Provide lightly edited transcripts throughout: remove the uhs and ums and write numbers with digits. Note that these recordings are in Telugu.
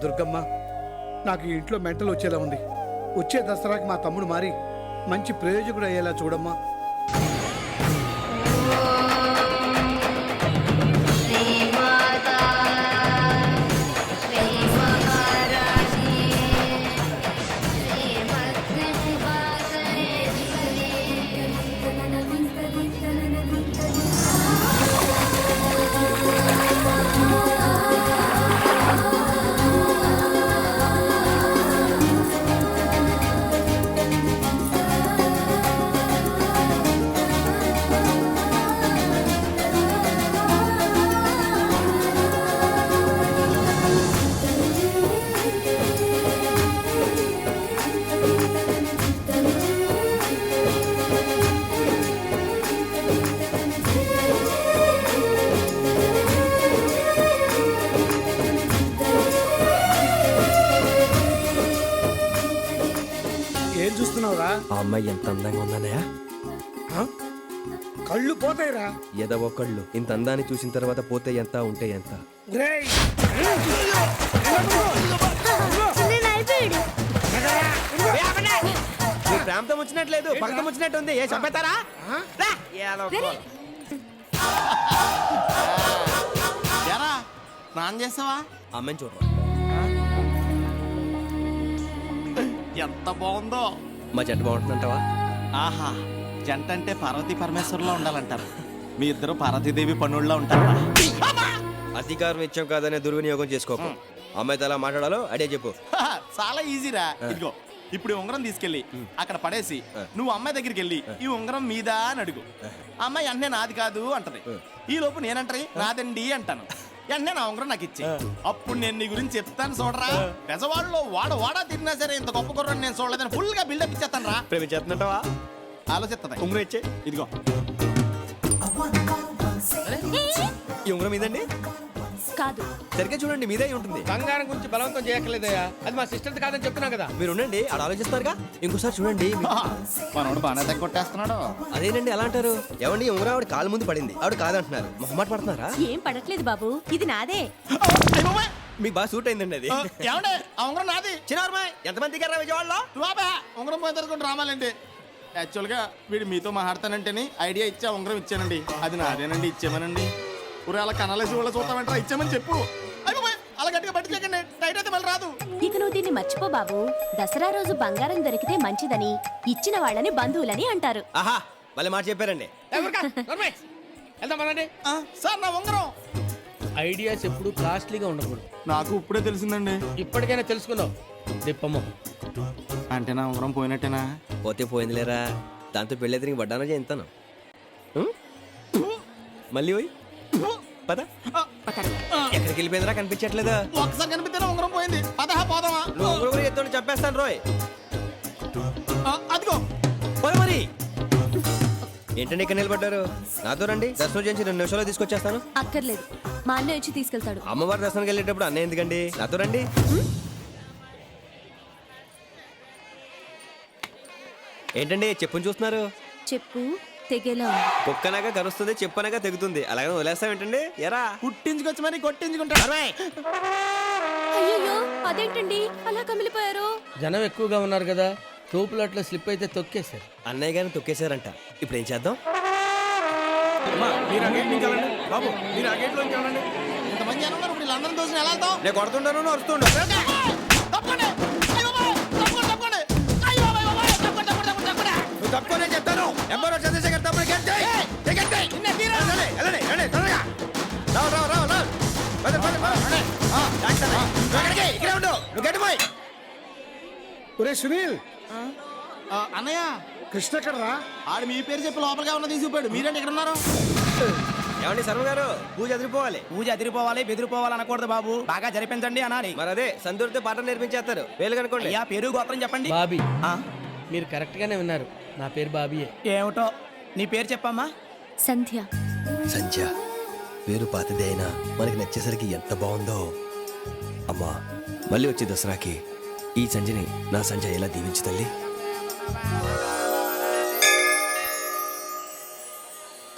దుర్గమ్మ, నాకు ఈ ఇంట్లో మెంటలు వచ్చేలా ఉంది. వచ్చే దసరాకి మా తమ్ముడు మారి మంచి ప్రయోజకుడు అయ్యేలా చూడమ్మా. ఏం చూస్తున్నావురా? ఆ అమ్మాయి ఎంత అందంగా ఉందన్నయ్య. కళ్ళు పోతాయిరా. ఎదవ కళ్ళు ఇంత అందాన్ని చూసిన తర్వాత పోతే ఎంత ఉంటే ఎంత. ప్రాంతం వచ్చినట్లేదు, పక్కన వచ్చినట్టు ఉంది. ఏ చంపేస్తారా? స్నానం చేస్తావా? అమ్మాయిని చూడరా. ఎంత బాగుందో. మా జంట బాగుంటుందంటావా? ఆహా, జంట అంటే పార్వతీ పరమేశ్వరులో ఉండాలంటారు. మీ ఇద్దరు పార్వతీదేవి పనుల్లో ఉంటారా? అధికారం ఇచ్చాం కాదనే దుర్వినియోగం చేసుకోకు. అమ్మాయితో ఎలా మాట్లాడాలో అడే చెప్పు. చాలా ఈజీరా. ఇదిగో ఇప్పుడు ఉంగరం తీసుకెళ్ళి అక్కడ పడేసి నువ్వు అమ్మాయి దగ్గరికి వెళ్ళి ఈ ఉంగరం మీదా అని అడుగు. అమ్మాయి అంటే నాది కాదు అంటది. ఈ లోపు నేనంటది నాదండి అంటాను. వెంటనే నా ఉంగరం నాకు ఇచ్చి అప్పుడు నేను నీ గురించి చెప్తాను చూడరా. పెసవాళ్ళలో వాడా తిరిగినా సరే ఇంత గొప్ప కుర్రని నేను చూడలేదని ఫుల్ గా బిల్డప్ ఇచ్చేస్తాను రా. ప్రేమించేస్తుంటావా? ఆలోచిస్తుంది. ఉంగరం ఇచ్చే. ఇదిగో ఈ ఉంగరం మీదండి కాదు. సరిగ్గా చూడండి, మీదే ఉంటుంది. బంగారం గురించి బలవంతం చేయక్కర్లేదయ్యా, అది మా సిస్టర్ కాదని చెప్తున్నా కదా. మీరు ఉండండి, ఆడు ఆలోచిస్తారుగా. ఇంకోసారి చూడండి. మనోడు బాగా తగ్గొట్టేస్తున్నాడు. అదేనండి ఎలా అంటారు? ఏమండి ఉంగరం ఆవిడ కాలు ముందు పడింది, ఆవిడ కాదంటున్నారు. మొహమాట పడుతున్నారా? ఏం పడట్లేదు బాబు, ఇది నాదే. మీకు బాగా సూట్ అయిందండి అది. ఏమండే ఆ ఉంగరం నాది. చిన్నవర్మ ఎంతమంది దిగారా విజయవాడలో? ఉంగరం పోయి తరుచుకుంటూ రామాలండి. యాక్చువల్ గా వీడు మీతో మాట్లాడతానంటేనే ఐడియా ఇచ్చా ఉంగరం ఇచ్చానండి. అది నాదేనండి, ఇచ్చేమనండి. ఊరు అలా కనాలేసి వాళ్ళ చూస్తామంటారా, ఇచ్చామని చెప్పు. అలా గట్టిగా పట్టుకోకండి, టైట్ అయితే మళ్ళీ రాదు. ఇక నువ్వు దీన్ని మర్చిపో బాబు. దసరా రోజు బంగారం దొరికితే మంచిదని ఇచ్చిన వాళ్ళని బంధువులని అంటారు. ఆహా, మళ్ళీ మాట చెప్పారండి. సార్ నా ఉంగరం. ఐడియాస్ ఎప్పుడు కాస్ట్లీగా ఉండకూడదు. నాకు ఇప్పుడే తెలిసిందండి. ఇప్పటికైనా తెలుసుకున్నావు. దిప్పమ్మ అంటే నా ఉంగరం పోయినట్టేనా? పోతే పోయిందిలేరా, దాంతో పెళ్ళెదిరికి పడ్డానో చేస్తాను. మళ్ళీ పోయి పద. ఎక్కడికి వెళ్ళిపోయిందిరా, కనిపించట్లేదా? ఒకసారి కనిపిస్తేనే ఉంగరం పోయింది. పదహా పోదామా? నువ్వు ఉంగరం ఎత్తుని చెప్పేస్తాను రోయ్. అదిగో పోయి మరి. ఏంటండి ఇక్కడ నిలబడ్డారు? నాతో రండి, దర్శనం చేసి 2 నిమిషాల్లో తీసుకొచ్చేస్తాను. అక్కర్లేదు, మా అన్నయ్య వచ్చి తీసుకెళ్తాడు. అమ్మవారి దర్శనానికి వెళ్ళేటప్పుడు అన్నయ్య ఎందుకండి? నాతో రండి. ఏంటండి చెప్పుని చూస్తున్నారు? చెప్పు తెగేలా ఉంది. కుక్కనగా కరుస్తుంది, చెప్పనగా తెగుతుంది. అలాగే వదిలేస్తామేంటండి? ఎరా పుట్టించుకొచ్చి మరి కొట్టించుకుంటారు. అయ్యో అదేంటండి అలా కమిలిపోయారు? జనం ఎక్కువగా ఉన్నారు కదా, తోపులాట్లో స్లిప్ అయితే తొక్కేశారు. అన్నయ్య గారిని తొక్కేశారంట. ఇప్పుడు ఏం చేద్దాం? బాబు మీరు ఆ గేట్లో ఇంతమంది జనం ఉన్నారు. ఇప్పుడు వీళ్ళందరం దోషం ఎలా వెళ్తాం? నేను కొడుతుంటాను, అరుస్తుంటా. తప్పనే చెప్తాను. ఎంబరో చంద్రశేఖర్ తప్పని ఒరే సునీల్, అన్నయ్య కృష్ణ ఎక్కడరా? ఆడు మీ పేరు చెప్పి లోపలిగా ఉన్న తీసుకుపోయాడు. మీరేంటి ఇక్కడ ఉన్నారు? ఏమండి శర్మ గారు, పూజ అదిరిపోవాలి. పూజ అదిరిపోవాలి, బెదిరిపోవాలి అనకూడదు బాబు. బాగా జరిపించండి అనాలి. మరి అదే సందూరితో పాఠం నేర్పించేస్తారు. పేర్లు కనుకోండి. అయ్యా పేరు గోత్రం చెప్పండి. బాబీ. మీరు కరెక్ట్ గానే విన్నారు, నా పేరు బాబీయే. ఏమిటో నీ పేరు చెప్పమ్మా. సంధ్య. సంధ్య పేరు పాతదే అయినా మనకి నచ్చేసరికి ఎంత బాగుందో. అమ్మా, మళ్ళీ వచ్చే దసరాకి ఈ సంధ్యని నా సంధ్య ఎలా దీవించు తల్లి.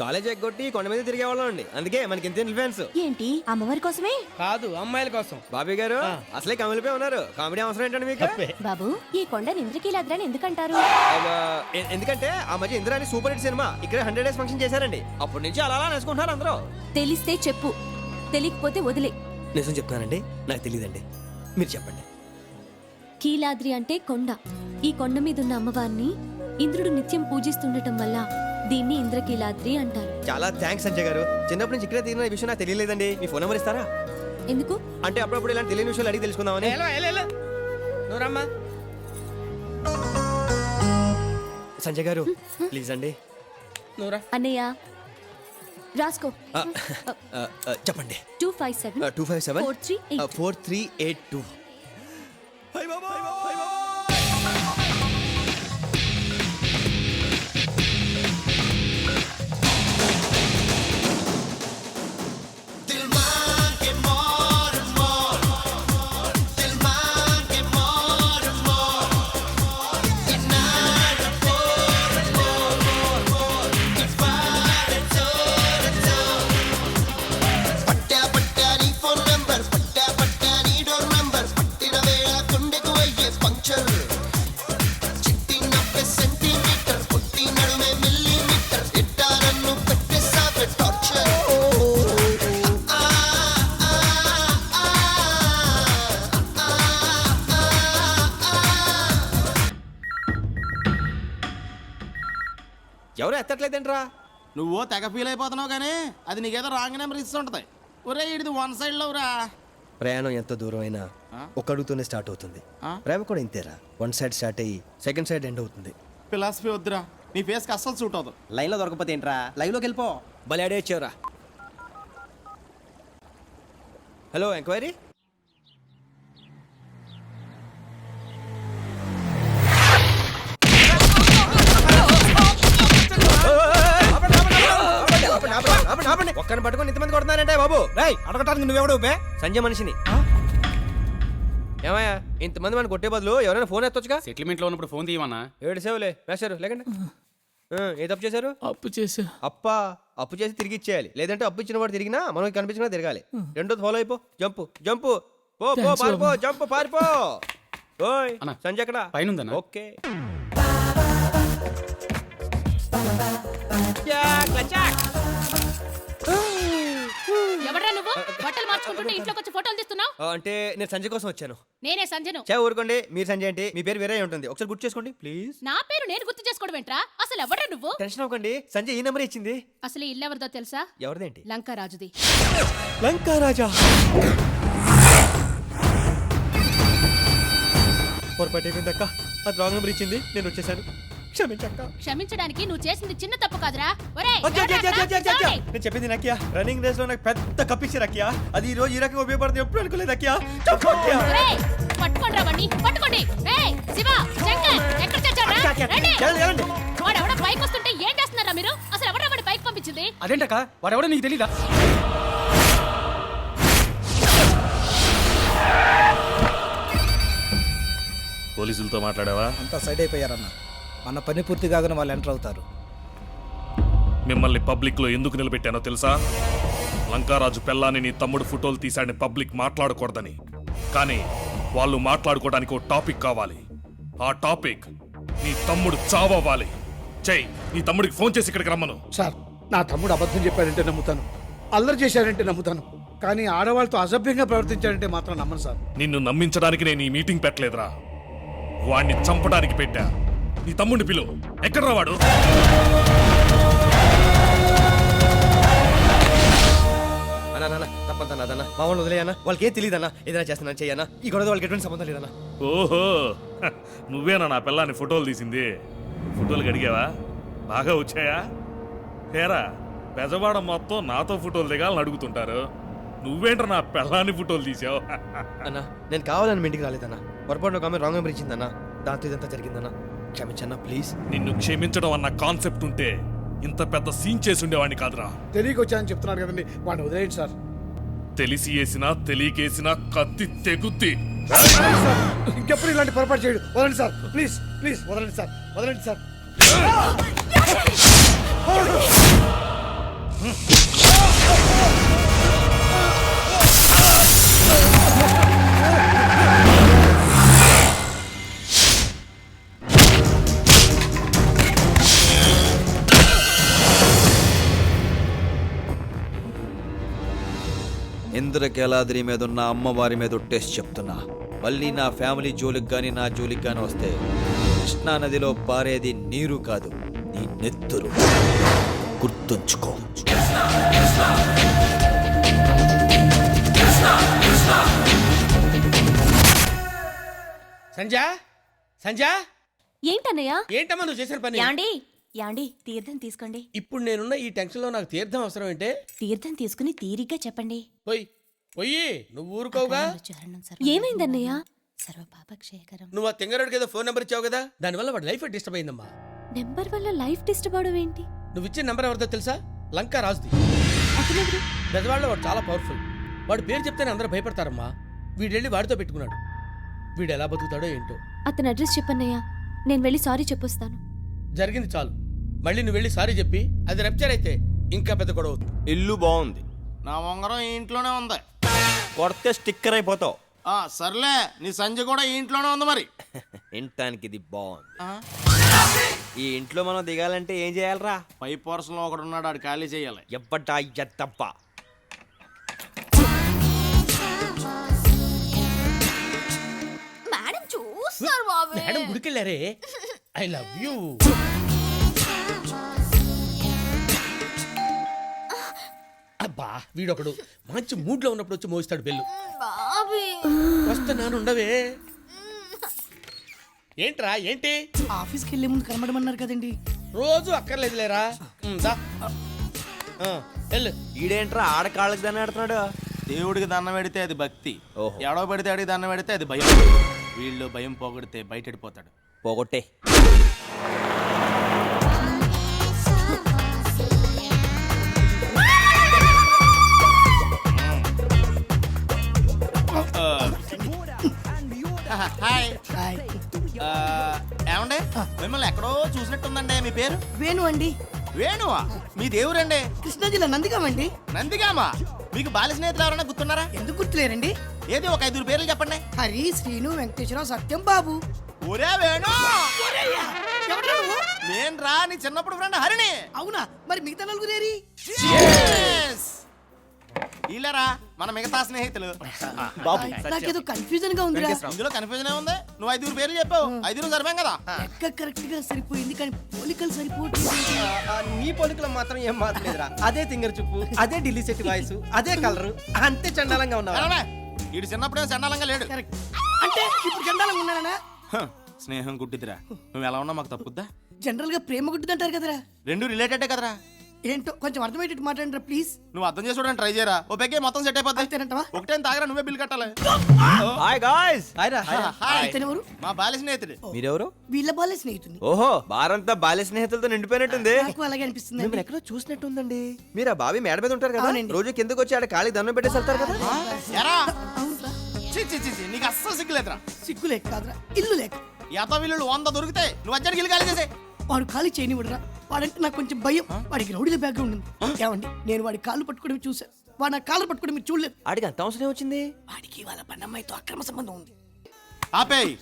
కాలేజ్ ఎగ్గొట్టి కొండ మీద తిరిగేవాళ్ళం అండి, అందుకే మనకి ఇంత ఇన్ఫ్లుయెన్స్. ఏంటి అమ్మవారి కోసమే? కాదు అమ్మాయిల కోసం. బాబీ గారు అసలే కమిలిపోయి ఉన్నారు, కామెడీ అవసరం ఏంటండి మీకు? బాబు ఈ కొండని ఇంద్రకీలాద్రని ఎందుకంటారు? అబ్బా, ఎందుకంటే ఆ మధ్య ఇంద్రాని సూపర్ హిట్ సినిమా ఇక్కడ 100 days ఫంక్షన్ చేశారండి, అప్పటి నుంచి అలా అలా నేర్చుకుంటున్నారు అందరూ. తెలిస్తే చెప్పు, తెలియకపోతే వదిలే. నిజం చెప్తానండి, నాకు తెలియదండి, మీరు చెప్పండి. కీలాద్రి అంటే కొండ. ఈ కొండ మీద ఉన్న అమ్మవారిని ఇంద్రుడు నిత్యం పూజిస్తుండటం వల్ల దీన్ని ఇంద్రకీలాద్రి అంటారు. చాలా థ్యాంక్స్ సంజయ్ గారు, చిన్నప్పటి నుంచి ఇక్కడే తిరిగిన విషయం నాకు తెలియలేదండి. మీ ఫోన్ నెంబర్ ఇస్తారా? ఎందుకు? అంటే అప్పుడప్పుడు ఇలాంటి తెలియని విషయాలు అడిగి తెలుసుకుందామని. నువ్వు రమ్మా. సంజయ్ గారు ప్లీజ్ అండి. నువ్వురా. అన్నయ్య రాసుకో. చెప్పండి. 257 257 4382. 4382. ఎవరు ఎత్తట్లేదంట్రా? నువ్వు తెగ ఫీల్ అయిపోతున్నావు కానీ అది నీకేదో రాంగ్ నెంబర్ ఇస్తుంటది. ఒరే ఇది 1 side లో రా. ప్రయాణం ఎంత దూరం అయినా ఒక అడుగుతోనే స్టార్ట్ అవుతుంది. ప్రేమ కూడా ఇంతేరా, 1 side స్టార్ట్ అయ్యి 2nd side ఎండ్ అవుతుంది. ఫిలాసఫీ వద్దురా, నీ ఫేస్కి అస్సలు సూట్ అవుతుంది. లైన్లో దొరకపోతే ఏంట్రా, లైవ్లోకి వెళ్ళిపో. భలే అడే వచ్చావురా. Hello, enquiry? ఒక్కరిని పట్టుకొని ఇంతమంది కొడుతున్నారంటే బాబు. రేయ్, అడగటానికి నువ్వెవడు బే? సంజయ్ మనిషిని. ఏమయ్యా, ఇంతమంది మనం కొట్టే బదులు ఎవరైనా ఫోన్ ఎత్తొచ్చుగా? సెటిల్మెంట్ లో ఉన్నప్పుడు ఫోన్ తీయమన్నా. 7 సేవలే వేశారు, లేకండి. ఏ తప్పు చేశారు? అప్పు చేసా. అప్పు చేసి తిరిగి ఇచ్చేయాలి, లేదంటే అప్పు ఇచ్చిన వాడు తిరిగినా మనకి కనిపించినా తిరగాలి. రెండోది ఫాలో అయిపో. జంపు జంపు పో పో పారిపో, జంపు పారిపో. ఓయ్ అన్న, సంజయ్ అక్కడ పైనుందన్నా. ఓకే. ఎవడ్రా నువ్వు? బట్టలు మార్చుకుంటుంటే ఇంట్లోకి వచ్చి ఫోటోలు తీస్తున్నావు? అంటే నేను సంజయ్ కోసం వచ్చాను. నేనే సంజను. ఊరుకోండి, మీరు సంజయ్ అంటే మీ పేరు వేరే ఉంటుంది, ఒకసారి గుర్తు చేసుకోండి ప్లీజ్. నా పేరు నేను గుర్తు చేసుకోవడం ఏంట్రా? అసలు ఎవడ్రా నువ్వు? టెన్షన్ అవ్వకండి, సంజయ్ ఈ నెంబర్ ఇచ్చింది. అసలు ఈ ఇల్లు ఎవరిదో తెలుసా? ఎవరిదేంటి? లంకారాజుది. లంకారాజా? పొరపాటు అయిపోయిందక్క, అది రాంగ్ నెంబర్ ఇచ్చింది, నేను వచ్చేసాను, క్షమించక్క. క్షమించడానికి నువ్వు చేసింది చిన్న తప్పు కాదురా. ఒరేయ్, నేను చెప్పింది నక్కియా, రన్నింగ్ రేస్ లో నాకు పెద్ద కప్పిచ్చారు అక్కియా, అది ఈ రోజు ఈ రకంగా ఉపయోగపడుతుంది ఎప్పుడు అనుకోలేదు అక్కియా. ఒరేయ్, పట్టుకోండి రా వాడిని, పట్టుకోండి. రేయ్ శివ, శంకర్, ఎక్కడ చచ్చారా? రండి. వాడు ఎవడో పైకి వస్తుంటే ఏం చేస్తున్నారా మీరు? అసలు ఎవడో వాడి పైకి పంపించింది? అదేంటక్క, వాడెవడో నీకు తెలీదా? పోలీసులతో మాట్లాడావా? అంతా సైడ్ అయిపోయారన్న. మన పని పూర్తి కాగానే వాళ్ళు ఎంటర్ అవుతారు. మిమ్మల్ని పబ్లిక్ లో ఎందుకు నిలబెట్టానో తెలుసా? లంకారాజు పెళ్ళాన్ని నీ తమ్ముడు ఫోటోలు తీశాడని పబ్లిక్ మాట్లాడకూడదని. కానీ వాళ్ళు మాట్లాడుకోవడానికి ఒక టాపిక్ కావాలి. ఆ టాపిక్ నీ తమ్ముడు చావవ్వాలి. చెయ్యి, నీ తమ్ముడికి ఫోన్ చేసి ఇక్కడికి రమ్మను. సార్, నా తమ్ముడు అబద్ధం చెప్పాడంటే నమ్ముతాను, అల్లరి చేశాడంటే నమ్ముతాను, కానీ ఆడవాళ్ళతో అసభ్యంగా ప్రవర్తించాడంటే మాత్రం నమ్మను సార్. నిన్ను నమ్మించడానికి నేను ఈ మీటింగ్ పెట్టలేదురా, వాణ్ణి చంపడానికి పెట్టా. నీ తమ్ముడిని పిలువు. ఎక్కడ్రా వాడు? తప్పదన్నా, మా వాళ్ళు వదిలేయన్నా, వాళ్ళకి ఏం తెలియదన్నా, ఏదైనా చేస్తున్నా చెయ్యన్నా, ఈ గొడవ వాళ్ళకి ఎటువంటి సంబంధం లేదన్నా. ఓహో, నువ్వేనా నా పిల్లాన్ని ఫోటోలు తీసింది? ఫోటోలు అడిగావా? బాగా వచ్చాయా? హేరా, బెజవాడ మొత్తం నాతో ఫోటోలు దిగాలని అడుగుతుంటారు, నువ్వేంట్రా నా పిల్లాన్ని ఫోటోలు తీసావు? అన్నా, నేను కావాలని మీ ఇంటికి రాలేదన్నా, పొరపాటు ఒక ఆమె రాంగ్ నెంబర్ ఇచ్చిందన్నా, దాంతో ఇదంతా జరిగిందన్నా, క్షమించన్నా ప్లీజ్. నిన్ను క్షమించడం అన్న కాన్సెప్ట్ ఉంటే ఇంత పెద్ద సీన్ చేసి ఉండేవాడిని కాదురా. తెలియక వచ్చానని చెప్తున్నాడు కదండి, వాడిని వదిలేయండి సార్. తెలిసి వేసినా తెలియకేసినా కత్తి తెగుద్ది. ఇంకెప్పుడు ఇలాంటి పొరపాటు చేయడు, వదలండి సార్, ప్లీజ్ ప్లీజ్ వదలండి సార్, వదలండి సార్. ఇంద్రకీలాద్రి మీద ఉన్న అమ్మవారి మీద టెస్ట్ చెప్తున్నా. మళ్ళీ నా ఫ్యామిలీ జోలికి కానీ నా జోలికి కానీ వస్తే కృష్ణా నదిలో పారేది నీరు కాదు, నీ నెత్తురు. గుర్తుంచుకో. సంజా సంజా ఏంటన్నయ్య? ఏంటమ్మా నువ్వు చేసిన పని? యాండి యాండి తీర్థం తీసుకోండి. ఇప్పుడు నేనున్న ఈ టెన్షన్ లో నాకు తీర్థం అవసరం ఏంటే? తీర్థం తీసుకుని తీరిగ్గా చెప్పండి. పోయి పోయి నువ్వు ఊరుకోవుగా. ఏమైందన్నయ్య? సర్వపాపక్షేకరం. నువ్వు ఆ తింగరుడికి ఏదో ఫోన్ నెంబర్ ఇచ్చావు కదా, దానివల్ల వాడి లైఫ్ డిస్టర్బ్ అయిందమ్మా. నెంబర్ వల్ల లైఫ్ డిస్టర్బ్ అవడం ఏంటి? నువ్వు ఇచ్చిన నెంబర్ ఎవరిదో తెలుసా? లంకా రాజుది. అతనెవరు? పెద్దవాళ్ళు వాడు చాలా పవర్ఫుల్. వాడి పేరు చెప్తేనే అందరూ భయపడతారమ్మా. వీడెళ్ళి వాడితో పెట్టుకున్నాడు. వీడు ఎలా బతుకుతాడో ఏంటో. అతని అడ్రస్ చెప్పన్నయ్య, నేను వెళ్ళి సారీ చెప్పొస్తాను. జరిగింది చాలు. మళ్ళీ నువ్వు వెళ్ళి సారీ చెప్పి అది రప్చర్ అయితే ఇంకా పెద్ద గొడవ అవుతుంది. ఇల్లు బాగుంది, నా ఉంగరం ఈ ఇంట్లోనే ఉంది. కొడితే స్టిక్కర్ అయిపోతావు. సర్లే, నీ సంజ కూడా ఈ ఇంట్లోనే ఉంది మరి. ఇంటానికి ఇది బాగుంది. ఈ ఇంట్లో మనం దిగాలంటే ఏం చేయాలరా? పై పోర్షన్ లో ఒకడు ఉన్నాడు, ఆడు ఖాళీ చేయాలి. ఎప్పటా ఎత్తప్ప. మేడం చూస్తారు బాబు. మేడం గుడికెళ్ళారే. I love you. అబ్బా వీడొకడు మంచి మూడ్ లో ఉన్నప్పుడు వచ్చి మోస్తాడు బెల్లు. వస్తున్నాను ఉండవే. ఏంట్రా ఏంటి? ఆఫీస్కి వెళ్ళే ముందు కనబడమన్నారు కదండి. రోజు అక్కర్లేదులేరా. దా. వెళ్ళు. ఈడేంట్రా ఆడకాళ్ళకి దాన్ని ఆడుతున్నాడు? దేవుడికి దండం పెడితే అది భక్తి, ఓహో. ఎడవ పెడితే అడిగి దండం పెడితే అది భయం. వీళ్ళు భయం పోగొడితే బయటెడిపోతాడు. పోగొట్టే. హాయ్. ఏమండి, మిమ్మల్ని ఎక్కడో చూసినట్టుందండి. మీ పేరు? వేణు అండి. వేణువా? మీ దేవురండి? కృష్ణా జిల్లా నందిగామండి. నందిగామా? మీకు బాల స్నేహితులు ఎవరైనా గుర్తున్నారా? ఎందుకు గుర్తులేరండి? ఏది ఒక 5 పేర్లు చెప్పండి. హరి, శ్రీను, వెంకటేశ్వరరావు, సత్యం, బాబు. ఒరే వేణు, ఎవరు నువ్వు? నేను రా నీ చిన్నప్పుడు ఫ్రెండ్ హరిని. అవునా? మరి మిగతా నలుగురేరి? ఇల్లరా మన మిగతా స్నేహితులు. బాబు నాకేదో కన్ఫ్యూజన్ గా ఉందిరా. ఇందులో కన్ఫ్యూజన్ ఉంది. నువ్వు 5 పేర్లు చెప్పావు, 5 సరిపోయాం కదా. లెక్క కరెక్ట్ గా సరిపోయింది కానీ పోలికలు సరిపోవట్లేదు. నీ పోలికలో మాత్రం ఏం మార్చలేదురా. అదే తింగర్ చూపు, అదే ఢిల్లీ సెట్ వాయిస్, అదే కలరు, అంతే చండాలంగా ఉన్నావు. వీడు చిన్నప్పుడే చండాలంగా లేడు. కరెక్ట్. అంటే ఇప్పుడు చండాలంగా ఉన్నానా? స్నేహం గుడ్డిదిరా. నువ్వు ఎలా ఉన్నా మాకు తప్పుద్దా? జనరల్ గా ప్రేమ గుడ్డిదంటారు కదరా. 2 రిలేటెడ్ కదరా. ఏంటో కొంచెం అర్థమయ్యేటట్టు మాట్లాడరా ప్లీజ్. నువ్వు అర్థం చేసుకోవడానికి ట్రై చేయరా. ఓ పెగ్గే మొత్తం సెట్ అయిపోద్ది. అంతేనంటవా? ఒకటే తాగరా, నువ్వే బిల్ కట్టాలి. Hi guys. హాయ్. ఇతనెవరు? మా బాల్య స్నేహితుడు. మీరెవరు? వీళ్ళ బాల్య స్నేహితుని. ఓహో, బారంతా బాల్య స్నేహితులతో నిండిపోయినట్టుంది. నాకు అలాగే అనిపిస్తుంది. మిమ్మల్ని ఎక్కడో చూసినట్టుందండి. మీరు ఆ బావి మేడ మీద ఉంటారు కదా, అవునండి. రోజు కిందకు వచ్చి ఆడ కాళ్ళకి దండం పెట్టేసి వెళ్తారు కదా. ఎరా అవునురా. చి చి చి చి, నీకు అస్సలు సిగ్గులేదురా. సిగ్గు లేక కాదురా, ఇల్లు లేక. యాత వీళ్ళు 100 దొరికితే నువ్వు అజ్జడికి ఇల్లు ఖాళీ చేసే. వాడు ఖాళీ చేయనివ్వడురా. వాడంటే నాకు కొంచెం భయం. వాడికి రౌడీల బ్యాక్గ్రౌండ్ ఉంది. ఏమండి, నేను వాడి కాళ్ళు పట్టుకోవడం చూసాను. వాడు నా కాళ్ళు పట్టుకోవడం మీరు చూడలేదు. ఆడికి అంత అవసరం వచ్చింది. వాడికి వాళ్ళ పన్నమ్మాయితో అక్రమ సంబంధం ఉంది. ఆపేయ్.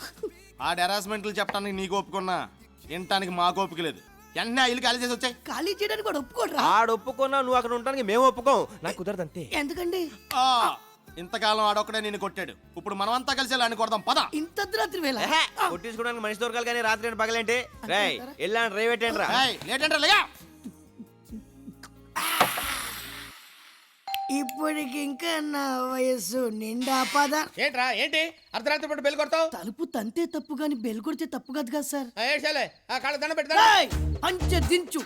ఆ హెరాస్మెంట్లు చెప్పడానికి నీకు ఒప్పుకున్నా, వినటానికి మాకు ఓపిక లేదు. వెంటనే ఆ ఇల్లు ఖాళీ చేసి వచ్చాయి. ఖాళీ చేయడానికి వాడు ఒప్పుకోడరా. ఆడు ఒప్పుకున్నా నువ్వు అక్కడ ఉండడానికి మేము ఒప్పుకోం. నాకు కుదరదు అంతే. ఎందుకండి? ఇంతకాలం ఆడొక్కడే నిన్ను కొట్టాడు. ఇప్పుడు మనమంతా కలిసి అని కొడదాం పద. ఇంత అర్ధరాత్రి వేళ కొట్టించుకోవడానికి మనిషి దొరకాలి కానీ రాత్రి పగలేంటి? రేయ్ వెళ్ళా రేవ్ పెట్టండి రా. లేట్ అంటే లేగా. ఇప్పటికి ఇంకా నా వయస్సు నిండా పద. ఏంట్రా ఏంటి అర్ధరాత్రి పూట బెల్ కొడతావు? తలుపు తంతే తప్పు గాని బెల్ కొడితే తప్పు కాదు కదా సార్. ఏడ్చాలే, ఆ కాళ్ళ దండం పెడతా. ఏయ్! పంచె దించు.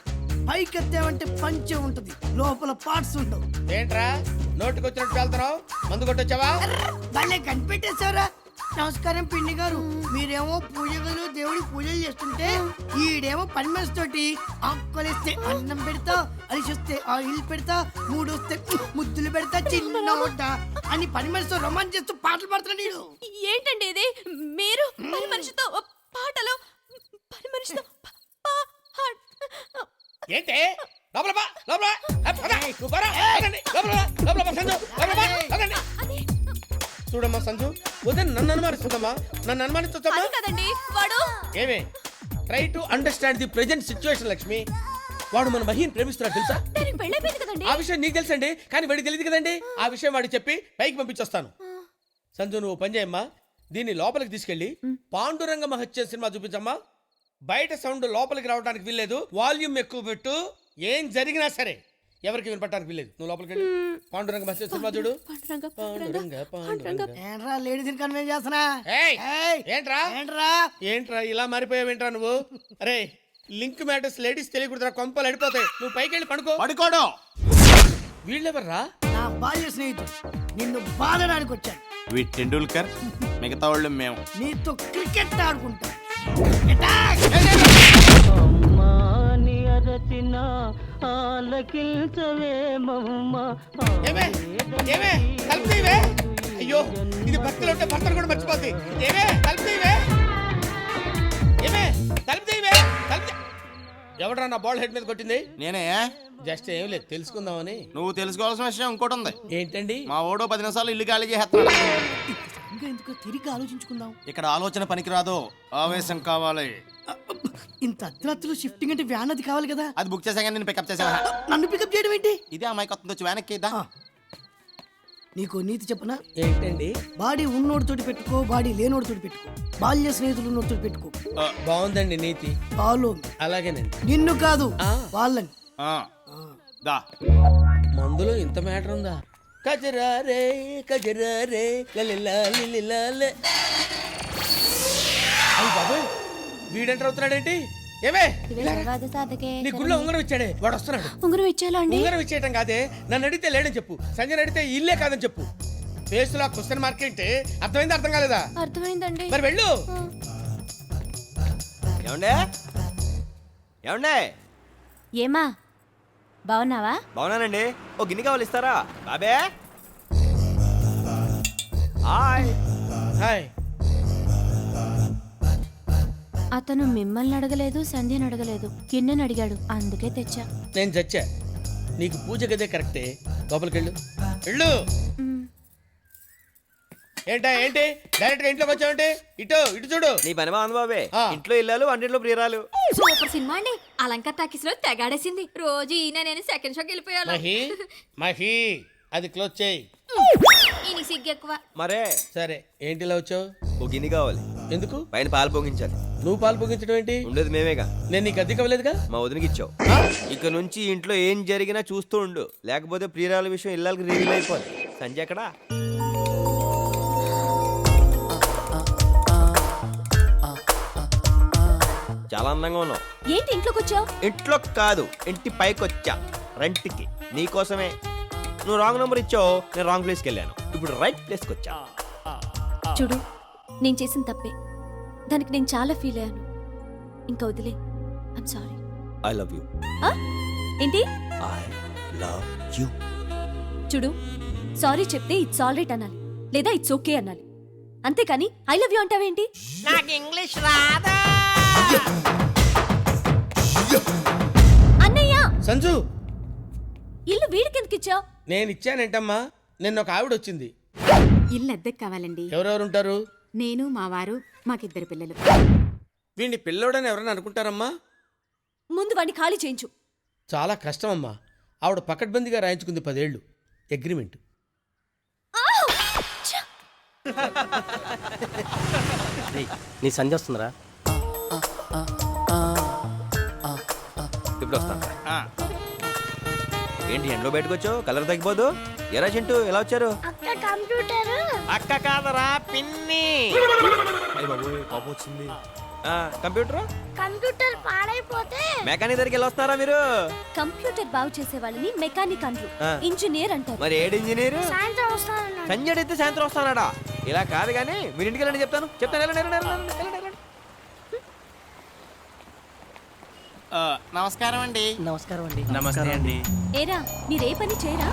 పైకెత్తావంటే పంచె ఉంటది, లోపల పార్ట్స్ ఉండవు. ఏంట్రా నోటికి వచ్చినట్టు వెళ్తున్నావు? మందు కొట్టొచ్చావా? భలే కనిపెట్టేశారా. నమస్కారం పిండి గారు. మీరేమో పూజ గదిలో దేవుడికి పూజలు చేస్తుంటే ఈడేమో పని మనిషి తోటి ఆకులేస్తే అన్నం పెడతా, అలిసిస్తే ఆయిల్ పెడతా, మూడొస్తే ముద్దులు పెడతా, చిన్న వంట అని పని మనిషితో రొమాన్స్ చేస్తూ పాటలు పాడుతున్నాడు వీడు. ఏంటండి ఇది? మీరు పని మనిషితో పాటలు, పని మనిషితో ఏంటి లోపల బా, లోపల నువ్వు పోరా. పదండి, లోపల బా, లోపల బా, సంజు, లోపల బా, పదండి. చూడమ్మా సంజు, ఉదయం నన్ను అనుమానిస్తుందమ్మా. నన్ను అనుమానిస్తుందమ్మా కదండి వాడు. ఏమే try to understand the present situation Lakshmi. వాడు మన మహిని ప్రేమిస్తున్నాడు తెలుసా? దానికి పెళ్ళైపోయింది కదండి. ఆ విషయం నీకు తెలుసండి, కానీ వాడికి తెలియదు కదండి. ఆ విషయం వాడికి చెప్పి పైకి పంపించొస్తాను. సంజు నువ్వు పని చేయమ్మా, దీన్ని లోపలికి తీసుకెళ్ళి పాండురంగ మహత్య సినిమా చూపించమ్మా. బయట సౌండ్ లోపలికి రావడానికి వీల్లేదు, వాల్యూమ్ ఎక్కువ పెట్టు. ఏం జరిగినా సరే ఎవరికి వినపడటానికి వీల్లేదు. నువ్వు లోపలికి వెళ్ళి పాండురంగ మహత్య సినిమా చూడు. పాండురంగ ఏంట్రా లేడీస్ కన్వెన్స్ చేస్తున్నా? ఏయ్, ఏయ్, ఏంట్రా ఏంట్రా ఏంట్రా ఇలా మారిపోయావేంట్రా నువ్వు? అరే లింక్ మ్యాటర్స్ లేడీస్ తెలియకూడదురా, కొంపలు అడిపోతాయి. నువ్వు పైకి వెళ్ళి పడుకో. పడుకోడు. వీళ్ళెవర్రా? నా బాల్య స్నేహితుడు, నిన్ను బాధడానికి వచ్చాను. వీటి టెండూల్కర్, మిగతా వాళ్ళు మేము. నీతో క్రికెట్ ఆడుకుంటా. ఏమే ఏమే తలుపు తీయవే. అయ్యో ఇది భక్తిలో ఉంటే భర్తను కూడా మర్చిపోద్ది. ఏమే తలుపు తీయవే. ఏమే తలుపు తీయవే. తలుపు ఎవడరా నా బాల్ హెడ్ మీద కొట్టింది? నేనే. జస్ట్ ఏం లేదు తెలుసుకుందామని. నువ్వు తెలుసుకోవాల్సిన విషయం ఇంకోటి ఉంది. ఏంటండి? మా ఓడో 10 నిమిషాలు ఇల్లు ఖాళీ చేస్తున్నాడు. ఇంకా ఎందుకు తిరిగి ఆలోచించుకుందాం. ఇక్కడ ఆలోచన పనికిరాదు, ఆవేశం కావాలి. ఇంత అర్ధరాత్రులు షిఫ్టింగ్ అంటే వ్యాన్ అది కావాలి కదా. అది బుక్ చేసాక నేను పికప్ చేసా. నన్ను పికప్ చేయడం ఏంటి? ఇదే అమ్మాయి కొత్త వచ్చి వెనక్కి ఇద్దా. నీకు నీతి చెప్పనా? ఏంటండి? బాడీ ఉన్నోడితోటి పెట్టుకో, బాడీ లేనోడితోటి పెట్టుకో, బాల్య స్నేహితులు ఉన్నోడితోటి పెట్టుకో. బాగుందండి నీతి. ఫాలో అలాగేనండి. నిన్ను కాదు వాళ్ళని. దా మందులో ఇంత మ్యాటర్ ఉందా? కజరారే కజరారే లలిలాలిలాలే. అయ్య బాబోయ్, వీడెంటర్ అవుతున్నాడేంటి? ఏమే నీ గుళ్ళో ఉంగరం ఇచ్చాడే వాడు వస్తున్నాడు. ఉంగరం ఇచ్చేలా అండి? ఉంగరం ఇచ్చేయటం కాదే, నన్ను అడిగితే లేడని చెప్పు, సంజయ్ అడిగితే ఇల్లే కాదని చెప్పు. ఫేస్ లో క్వశ్చన్ మార్క్ ఏంటి? అర్థమైంది అర్థం కాలేదా? అర్థమైందండి. మరి వెళ్ళు. ఏమండే ఏమండే ఏమా బాగున్నావా? బాగున్నానండి. ఓ గిన్నె కావాలి, ఇస్తారా? బాబే హాయ్. హాయ్. అతను మిమ్మల్ని అడగలేదు, సంధ్యని అడగలేదు, కిన్నెని అడిగాడు, అందుకే తెచ్చా. నేను చచ్చా. నీకు పూజ గదే కరెక్టే. లోపలికి వెళ్ళు. వెళ్ళు. ఏంటా ఏంటి డైరెక్ట్ గా ఇంట్లోకి వచ్చావంటే? ఇటు ఇటు చూడు. నీ పని బాగుంది బాబే. ఆ. ఇంట్లో ఇల్లాలు, వంటింట్లో ప్రియురాలు. సూపర్ సినిమా అండి. అలంకార్ టాకీస్ లో తెగాడేసింది. రోజు ఈయన నేను సెకండ్ షోకి వెళ్ళిపోయాను. మహి మహి అది క్లోజ్ చేయి. ఈయన సిగ్గు ఎక్కువ. మరే సరే ఏంటి ఇలా వచ్చావు? ఓ గిన్నె కావాలి. ఎందుకు? పైన పాలు పొంగించాలి. నువ్వు పాలు పొగించడం ఏంటి? ఉండేది మేమేగా. నేను నీకు అద్దె ఇవ్వలేదుగా. మా వదినకి ఇచ్చావు. ఇక నుంచి ఇంట్లో ఏం జరిగినా చూస్తూ ఉండు, లేకపోతే ప్రియురాల విషయం ఇళ్ళకి రివీల్ అయిపోద్ది. సంజయ్ ఎక్కడా? చాలా అందంగా ఉన్నావు. ఏంటి ఇంట్లోకి వచ్చావు? ఇంట్లో కాదు, ఇంటి పైకి వచ్చా రెంట్కి, నీకోసమే. నువ్వు రాంగ్ నెంబర్ ఇచ్చావు, నేను రాంగ్ ప్లేస్కి వెళ్ళాను. ఇప్పుడు రైట్ ప్లేస్కి వచ్చా. చూడు, నేను చేసిన తప్పే, దానికి నేను చాలా ఫీల్ అయ్యాను. ఇంకా వదిలే. I'm sorry. I love you. ఏంటి? I love you. చూడు, సారీ చెప్తే ఇట్స్ ఆల్ రైట్ అనాలి, లేదా ఇట్స్ ఓకే అనాలి, అంతేకాని ఐ లవ్ యూ అంటావేంటి? నాకు ఇంగ్లీష్ రాదా? అన్నయ్య, సంజు ఇల్లు వీడికి ఎందుకు ఇచ్చావు? నేను ఇచ్చానంటమ్మా. నిన్న ఒక ఆవిడ వచ్చింది. ఇల్లు అద్దెకి కావాలండి. ఎవరెవరు ఉంటారు? నేను, మా వారు, మాకిద్దరు పిల్లలు. వీడిని పిల్లోడని ఎవరైనా అనుకుంటారమ్మా? ముందు వాడిని ఖాళీ చేయించు. చాలా కష్టం అమ్మా. ఆవిడ పకడ్బందీగా రాయించుకుంది 10 ఏళ్ళు అగ్రిమెంట్. నీ సంజ వస్తుందిరా. ఇప్పుడు వస్తాను. ఏంటి ఎండలో బయటకు వచ్చావు? కలర్ తగ్గిపోదు. ఎరా చింటూ ఎలా వచ్చారు? అక్క కాదరా పిన్ని. కోపం వచ్చింది. కంప్యూటర్ పాడైపోతే మెకానిక్ దగ్గరికి వెళ్ళి వస్తున్నారా మీరు? కంప్యూటర్ బాగు చేసే వాళ్ళని మెకానిక్ అంటారు, ఇంజనీర్ అంటారు. మరి ఏడు ఇంజనీర్? సంజయ్ అయితే సాయంత్రం వస్తానడా? ఇలా కాదు కానీ మీరు ఇంటికి వెళ్ళండి, చెప్తాను. నమస్కారం అండి. నమస్కారం అండి. నమస్తే అండి. ఏరా, మీరే పని చేయరా?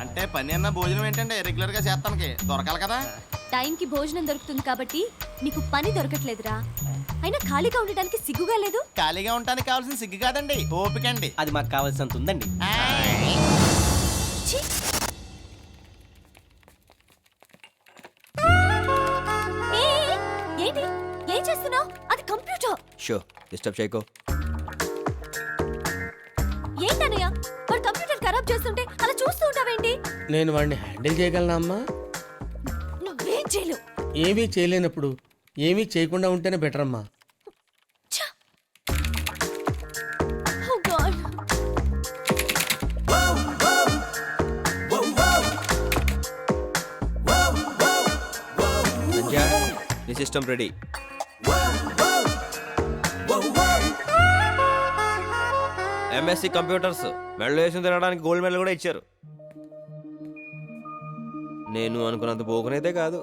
అంటే పని అన్న భోజనం ఏంటంటే రెగ్యులర్ గా చేస్తానికి దొరకాలి కదా. టైంకి భోజనం దొరుకుతుంది కాబట్టి నీకు పని దొరకట్లేదురా. అయినా ఖాళీగా ఉండడానికి సిగ్గుగా లేదు? ఖాళీగా ఉండడానికి కావాల్సిన సిగ్గు కాదండి, ఓపిక అండి. అది మాకు కావాల్సినంత ఉందండి. ఛీ! ఏంటి ఏం చేస్తున్నావు? అది కంప్యూటర్. Show disturb చేయకో. వాడు కంప్యూటర్ ఖరాబ్ చేస్తుంటే అలా చూస్తూ ఉంటావేంటి? నేను వాడిని హ్యాండిల్ చేయగలనా అమ్మా? నువ్వేం చేయలేవు. ఏమీ చేయలేనప్పుడు ఏమీ చేయకుండా ఉంటేనే బెటర్ అమ్మా. Oh God. సంధ్య నీ సిస్టమ్ రెడీ. ఎంఎస్సి కంప్యూటర్స్ మెడలో వేసుకుని తినడానికి గోల్డ్ మెడల్ కూడా ఇచ్చారు. నేను అనుకున్నంత పోకునైతే కాదు,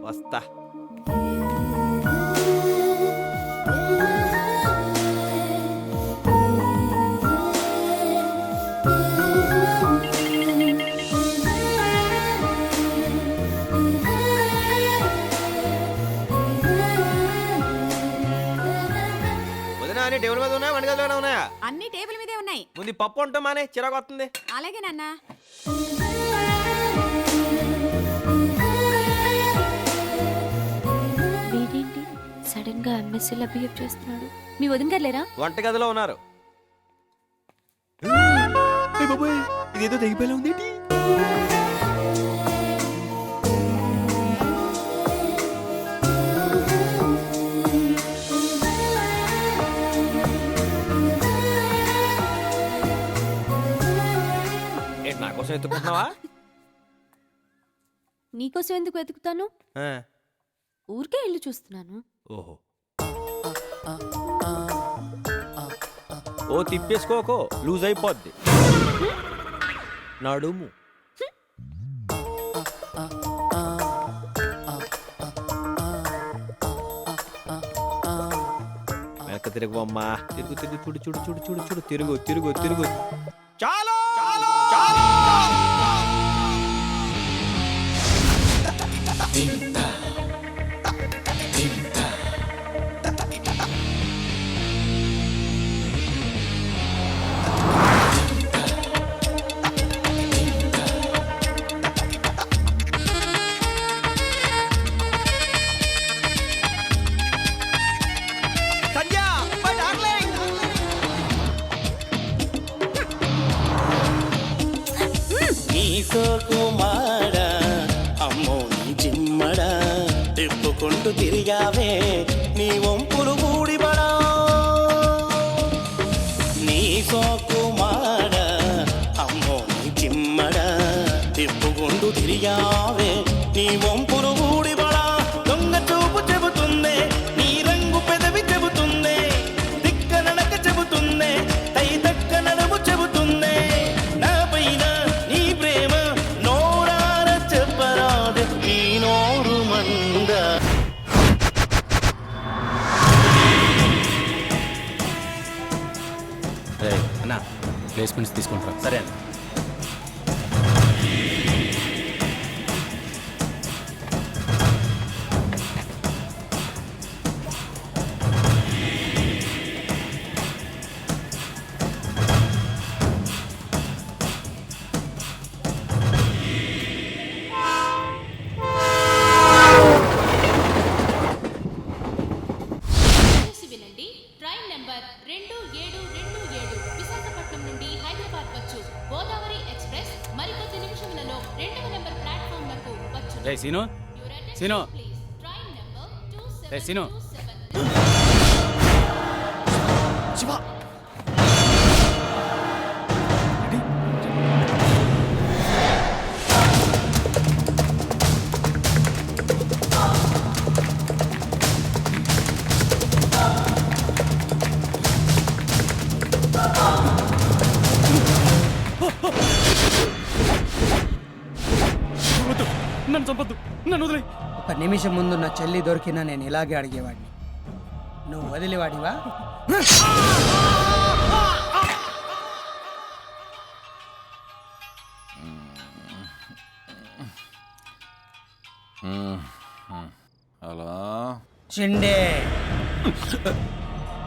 వస్తా. వదినా అన్ని టేబుల్ మీద ఉన్నాయా, వంటగదిలోనే ఉన్నాయా? అన్ని టేబుల్ మీదే ఉన్నాయి. ముందు ఈ పప్పు ఉంటాం మానే, చిరాకు వస్తుంది. అలాగే నాన్న. వీడేంటి సడన్ గా ఎంఎస్సీలా బిహేవ్ చేస్తున్నాడు? మీ వదిన గారు లేరా? వంటగదిలో ఉన్నారు. ఇదేదో తెగిపోయేలా ఉంది. ఏంటి నా కోసం ఎత్తుకుంటున్నావా? నీకోసం ఎందుకు వెతుకుతాను? ఊరికే ఇల్లు చూస్తున్నాను. ఓహో, ఓ తిప్పేసుకోకో, లూజ్ అయిపోద్ది నడుము. వెనక తిరుగు అమ్మా, తిరుగు తిరుగు, చూడు చూడు చూడు చూడు చూడు, తిరుగు తిరుగు తిరుగు. చాలు చాలు చాలు. సోకుమాడా అమ్మో నీ చిమ్మడా తిప్పుకుంటూ తిరిగావే నీ వంపులు గూడిబడా. నీ సోకుమాడా అమ్మో నీ చిమ్మడా తిప్పుకుంటూ తిరిగావే నీ వంపులు గూడిబడా. దొంగ చూపు చెబుతుందే, నీ రంగు పెదవి చెబుతుందే, దిక్క నడక చెబుతుందే, తై దక్క నడుము చెబుతుందే. నా పైన నీ ప్రేమ నోరార చెప్పరాదు ఈ నోరు మంద. అన్నా ప్లేస్మెంట్స్ తీసుకుంటారా? సరే అన్న. వినండి, ట్రైన్ నెంబర్ 2727 విశాఖపట్నం నుండి హైదరాబాద్ వచ్చు గోదావరి ఎక్స్ప్రెస్ మరికొద్ది నిమిషములలో 2వ నెంబర్ ప్లాట్ఫామ్ వరకు వచ్చు. రే సీను, సీను, ట్రైన్ నెంబర్ రే సీను. 2727. శివ నన్ను చంపొద్దు, నన్ను వదిలే. ఒక నిమిషం ముందు నా చెల్లి దొరికినా నేను ఇలాగే అడిగేవాడిని. నువ్వు వదిలేవాడివా? అలా చిండే,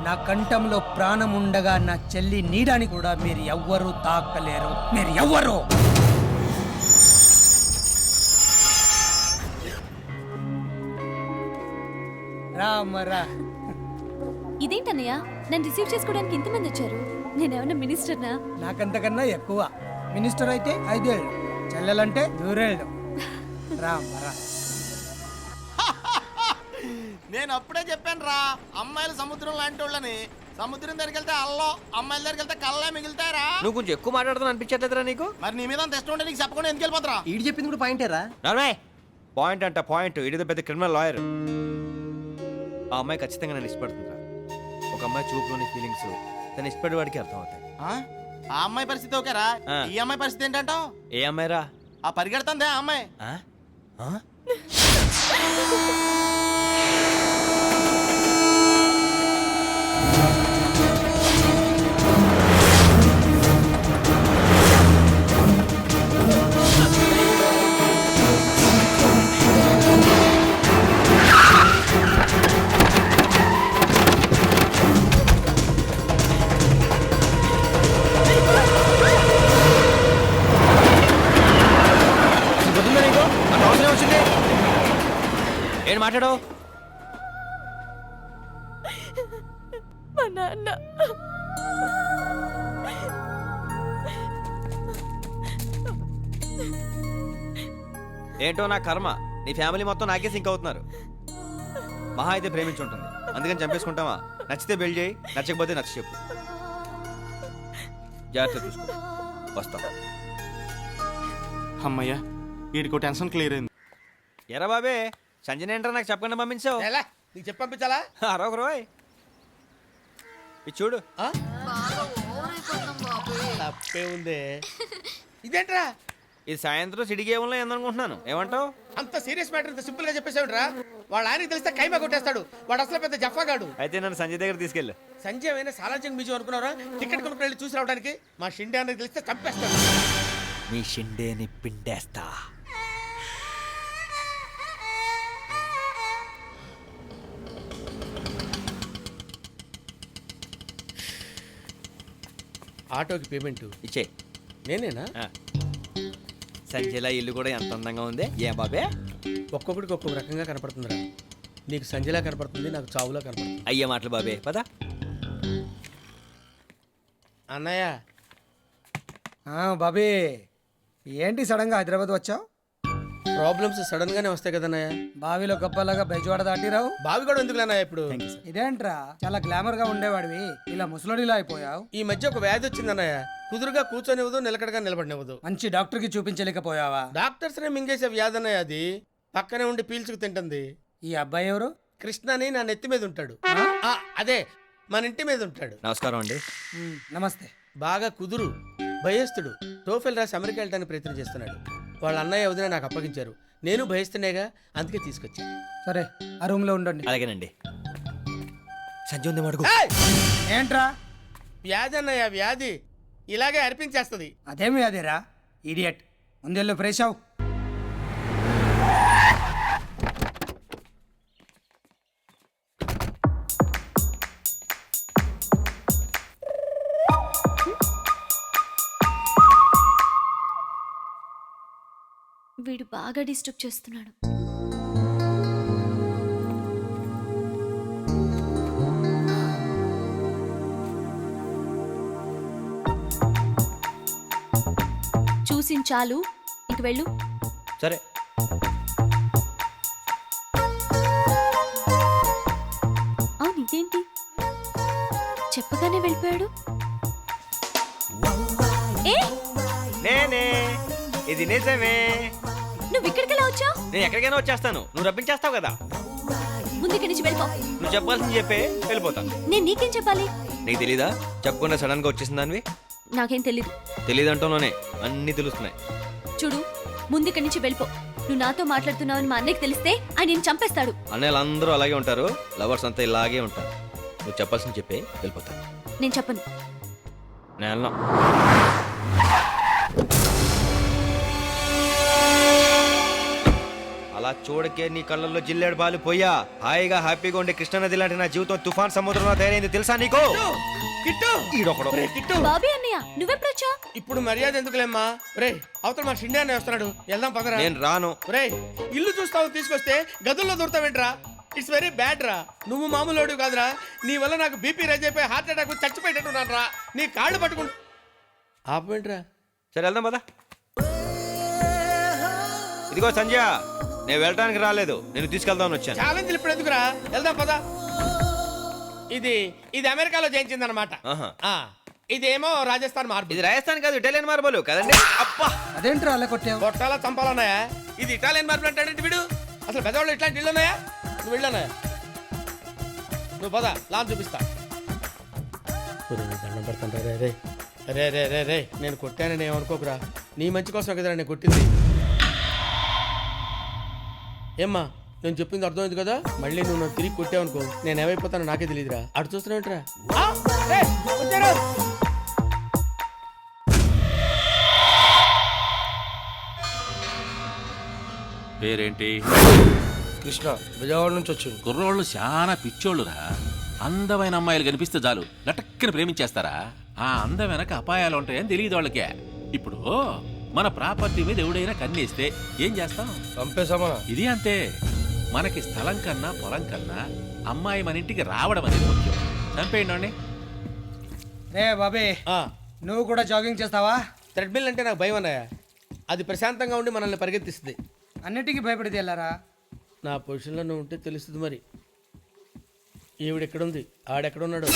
నా కంఠంలో ప్రాణం ఉండగా నా చెల్లి నీడని కూడా మీరు ఎవ్వరూ తాకలేరు. మీరు ఎవ్వరు రామరా. ఇదేంటన్నయ్య, నన్ను రిసీవ్ చేసుకోవడానికి ఇంతమంది వచ్చారు? నేనేమన్నా మినిస్టర్నా? నాకంతకన్నా ఎక్కువ. మినిస్టర్ అయితే 5 ఏళ్ళు, చెల్లెలంటే 100 ఏళ్ళు. రా నేను అప్పుడే చెప్పాను రా, అమ్మాయిలు సముద్రం లాంటి వాళ్ళని. సముద్రం దగ్గరికి వెళ్తే అల్లం, అమ్మాయిల దగ్గరికి వెళ్తే కళ్ళే మిగులుతారా? నువ్వు కొంచెం ఎక్కువ మాట్లాడుతున్నా అనిపించట్లేదురా నీకు? మరి నీ మీద అంత ఇష్టం ఉంటే నీకు చెప్పకుండా ఎందుకు వెళ్ళిపోతారా? ఈడు చెప్పింది కూడా పాయింటేరా. పాయింట్ అంట పాయింట్. ఇది పెద్ద క్రిమినల్ లాయర్. ఆ అమ్మాయి ఖచ్చితంగా నన్ను ఇష్టపడుతుందిరా. ఒక అమ్మాయి చూపులోని ఫీలింగ్స్ తను ఇష్టపడే వాడికి అర్థం అవుతాయి. ఆ అమ్మాయి పరిస్థితి ఓకేరా, ఈ అమ్మాయి పరిస్థితి ఏంటంటావు? ఏ అమ్మాయిరా? ఆ పరిగెడుతుందే ఆ అమ్మాయి. ఏం మాట్లాడవు? మా నాన్న ఏంటో నా కర్మ, నీ ఫ్యామిలీ మొత్తం నాకే సింక్ అవుతున్నారు. మహా అయితే ప్రేమించుంటుంది, అందుకని చంపేసుకుంటావా? నచ్చితే బెల్ చేయి, నచ్చకపోతే నచ్చ చెప్పు. జాగ్రత్త చూసుకో, వస్తా. అమ్మయ్యా, వీడికో టెన్షన్ క్లియర్ అయింది. ఎరా బాబే, సంజయ్ ఏంట్రా నాకు చెప్పకుండా పంపించావు? ఎలా నీకు చెప్పి పంపించాలా? అరొక రోయ్ ఇది చూడు. తప్పే ఉంది. ఇదేంట్రా? ఇది సాయంత్రం సిటీ గేమ్లో ఏందనుకుంటున్నాను. ఏమంటావు? అంత సీరియస్ మ్యాటర్ ఇంత సింపుల్ గా చెప్పేసావుట్రా. వాడు ఆయనకి తెలిస్తే కైమా కొట్టేస్తాడు. వాడు అసలు పెద్ద జఫాగాడు. అయితే నన్ను సంజయ్ దగ్గర తీసుకెళ్ళు. సంజయ్ అయినా సాలార్జంగ్ మ్యూజియం అనుకున్నారా? టికెట్ కొనుక్కుని వెళ్ళి చూసి రావడానికి. మా షిండే అనేది తెలిస్తే చంపేస్తాడు. మీ షిండేని పిండేస్తా. ఆటోకి పేమెంట్ ఇచ్చే. నేనేనా? సంజయ్లా ఇల్లు కూడా ఎంత అందంగా ఉంది. ఏ బాబే, ఒక్కొక్కడికి ఒక్కొక్క రకంగా కనపడుతుందిరా. నీకు సంజయ్లా కనపడుతుంది, నాకు చావులా కనపడుతుంది. అయ్యే మాటలు బాబే, పద. అన్నయ్య. బాబీ, ఏంటి సడన్ గా హైదరాబాద్ వచ్చావు? ప్రాబ్లమ్స్ సడన్ గానే వస్తాయి కదన్నయ్య. బావిలో గబ్బలాగా బెజవాడ దాటిరావు. బావి కూడా ఎందుకు అన్నయ్య ఇప్పుడు? ఇదేంట్రా, చాలా గ్లామర్ గా ఉండేవాడివి, ఇలా ముసలోడిలా అయిపోయావు. ఈ మధ్య ఒక వ్యాధి వచ్చిందన్నయ్య. కుదురుగా కూర్చొనివ్వదు, నిలకడగా నిలబడినివ్వదు. మంచి డాక్టర్ కి చూపించలేకపోయావా? డాక్టర్స్ నే మింగేసే వ్యాధి అన్నయ్య అది. పక్కనే ఉండి పీల్చుకు తింటుంది. ఈ అబ్బాయి ఎవరు? కృష్ణ అని నా నెత్తి మీద ఉంటాడు. అదే మన ఇంటి మీద ఉంటాడు. నమస్కారం అండి. నమస్తే. బాగా కుదురు, భయస్తుడు. టోఫెల్ రాసి అమెరికా వెళ్ళడానికి ప్రయత్నం చేస్తున్నాడు. వాళ్ళ అన్నయ్య వదిన నాకు అప్పగించారు. నేను భయస్తున్నాగా, అందుకే తీసుకొచ్చా. సరే, ఆ రూమ్ లో ఉండండి. అలాగేనండి. సంజయ్ ఉంది మడుగు. ఏంట్రా? వ్యాధి అన్నయ్య, వ్యాధి ఇలాగే అర్పించేస్తుంది. అదేమి అదేరా, ఇడియట్. ముందెళ్ళు ఫ్రెష్ అవు. వీడు బాగా డిస్టర్బ్ చేస్తున్నాడు. చూసించాలు, ఇంక వెళ్ళు. సరే. అవును, ఇదేంటి చెప్పగానే వెళ్ళిపోయాడు? నేనే, ఇది నిజమే. నువ్వు ఇక్కడికి ఎలా వచ్చావు? నేను ఎక్కడికైనా వచ్చేస్తాను, నువ్వు రప్పించేస్తావు కదా. ముందు ఇక్కడి నుంచి వెళ్ళిపో. నువ్వు చెప్పాల్సింది చెప్పే వెళ్ళిపోతాను. నేను నీకేం చెప్పాలి? నీకు తెలీదా? చెప్పకుండా సడన్ గా వచ్చేసిన దానివి? నాకేం తెలీదు. తెలీదంటూనే అన్ని తెలుస్తున్నాయి. చూడు, ముందు ఇక్కడి నుంచి వెళ్ళిపో. నువ్వు నాతో మాట్లాడుతున్నావని మా అన్నయ్యకి తెలిస్తే ఆయన నేను చంపేస్తాడు. అన్నయ్యలు అందరూ అలాగే ఉంటారు, లవర్స్ అంతా ఇలాగే ఉంటారు. నువ్వు చెప్పాల్సింది చెప్పే వెళ్ళిపోతాను. నేను చెప్పను. నేను అలా చూడకే నీ కళ్ళల్లో జిల్లేడు బాలు పోయా. హాయిగా హ్యాపీగా ఉండే కృష్ణానది లాంటి నా జీవితం తుఫాన్ సముద్రంలో తయారైంది తెలుసా నీకు? బాబీ అన్నయ్య, నువ్వెప్పుడొచ్చా? ఇప్పుడు మర్యాద ఎందుకులేమ్మా. రే, అవతల మా షిండే అన్నయ్య వస్తున్నాడు, వెళ్దాం పదరా. నేను రాను. రే, ఇల్లు చూస్తావు తీసుకొస్తే గదుల్లో దొరుకుతావేంట్రా? ఇట్స్ వెరీ బ్యాడ్ రా. నువ్వు మామూలు కాదురా. నీ వల్ల నాకు బీపీ రైజ్ అయిపోయి హార్ట్ అటాక్ చచ్చిపోయేటట్టున్నాను రా. నీ కాళ్ళు పట్టుకుంటా ఆపమేంట్రా. సరే వెళ్దాం పదా. ఇదిగో సంజయ్, నేను వెళ్ళడానికి రాలేదు, నేను తీసుకెళ్దామని వచ్చాను. ఛాలెంజ్ ఇప్పుడు ఎందుకురా, వెళ్దాం పదా. ఇది ఇది అమెరికాలో చేయించింది అనమాట. ఇదేమో రాజస్థాన్ మార్బుల్. ఇది రాజస్థాన్ కాదు, ఇటాలియన్ మార్బల్ కదండి. అబ్బా, అదేంట్రా అలా కొట్టావు? కొట్టాలా చంపాలన్నాయా? ఇది ఇటాలియన్ మార్బుల్ అంటే వీడు అసలు పెద్దవాళ్ళు ఇట్లాంటి ఇళ్ళు ఉన్నాయా? నువ్వు వెళ్ళన్నాయా? నువ్వు పద, లాన్ చూపిస్తా. దండం పెడతాను రే రే రే రే రే రే. నేను కొట్టానని ఏమనుకోకురా, నీ మంచి కోసం కదరా నేను కొట్టింది. ఏమ్మా, నేను చెప్పింది అర్థమైంది కదా. మళ్ళీ నువ్వు నన్ను తిరిగి కొట్టావనుకో నేను ఏమైపోతానో నాకే తెలియదురా. అటు చూస్తున్నావుంటరా. పేరేంటి? కృష్ణ, విజయవాడ నుంచి వచ్చింది. కుర్రోళ్ళు చాలా పిచ్చోళ్ళురా. అందమైన అమ్మాయిలు కనిపిస్తే చాలు లటక్కని ప్రేమించేస్తారా. ఆ అందం వెనక అపాయాలు ఉంటాయని తెలియదు వాళ్ళకే. ఇప్పుడు మన ప్రాపర్టీ మీద ఎవడైనా కన్నేస్తే ఏం చేస్తాం? చంపేశామా? ఇది అంతే. మనకి స్థలం కన్నా పొలం కన్నా అమ్మాయి మన ఇంటికి రావడం అనేది ముఖ్యం. చంపేయండి. రే బాబే, నువ్వు కూడా జాగింగ్ చేస్తావా? థ్రెడ్మిల్ అంటే నాకు భయం అన్నాయా. అది ప్రశాంతంగా ఉండి మనల్ని పరిగెత్తిస్తుంది. అన్నిటికీ భయపడితే వెళ్ళారా? నా పొజిషన్లో నువ్వు ఉంటే తెలుస్తుంది మరి. ఈవిడెక్కడుంది, ఆడెక్కడున్నాడు?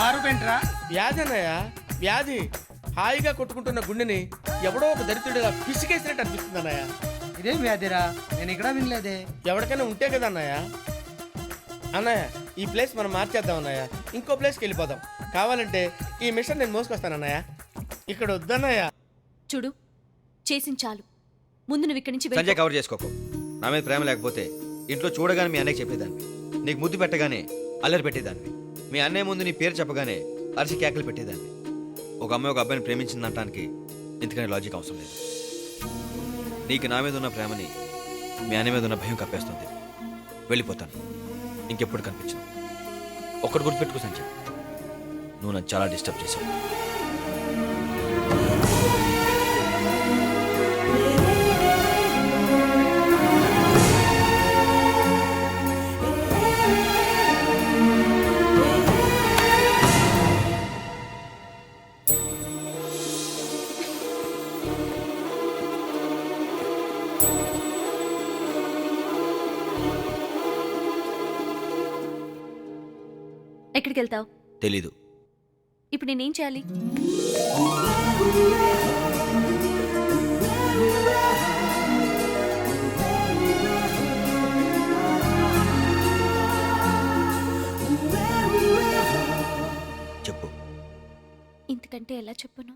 ఆరుపెంట్రా వ్యాధి అన్నయ్య, వ్యాధి. హాయిగా కొట్టుకుంటున్న గుండెని ఎవడో ఒక దరిద్రుడిగా పిసికేసినట్టు అనిపిస్తుంది అన్నయ్య. ఇదేం వ్యాధిరా, నేను ఇక్కడ వినలేదే. ఎవరికైనా ఉంటే కదా అన్నయ్య. అన్నయ్య, ఈ ప్లేస్ మనం మార్చేద్దాం అన్నయ్య. ఇంకో ప్లేస్కి వెళ్ళిపోదాం. కావాలంటే ఈ మిషన్ నేను మోసుకొస్తాను అన్నయ్య. ఇక్కడ వద్దన్నయ్య. చూడు, చేసిన చాలు. ముందు నువ్వు ఇక్కడి నుంచి సంజయ్, కవర్ చేసుకోకు. నా మీద ప్రేమ లేకపోతే ఇంట్లో చూడగానే మీ అన్నయ్య చెప్పేదాన్ని, నీకు ముద్దు పెట్టగానే అల్లరి పెట్టేదాన్ని, మీ అన్నయ్య ముందు నీ పేరు చెప్పగానే అరిసి కేకలు పెట్టేదాన్ని. ఒక అమ్మాయి ఒక అబ్బాయిని ప్రేమించిందనటానికి ఇంతకనే లాజిక్ అవసరం లేదు. నీకు నా మీద ఉన్న ప్రేమని మీ అన్నయ్య మీద ఉన్న భయం కప్పేస్తుంది. వెళ్ళిపోతాను, ఇంకెప్పుడు కనిపించను. ఒక్కటి గుర్తుపెట్టుకో సంజయ్, నువ్వు నన్ను చాలా డిస్టర్బ్ చేశావు. ఎక్కడికి వెళ్తావు? తెలీదు. ఇప్పుడు నేనేం చేయాలి? చెప్పు. ఇంతకంటే ఎలా చెప్పను?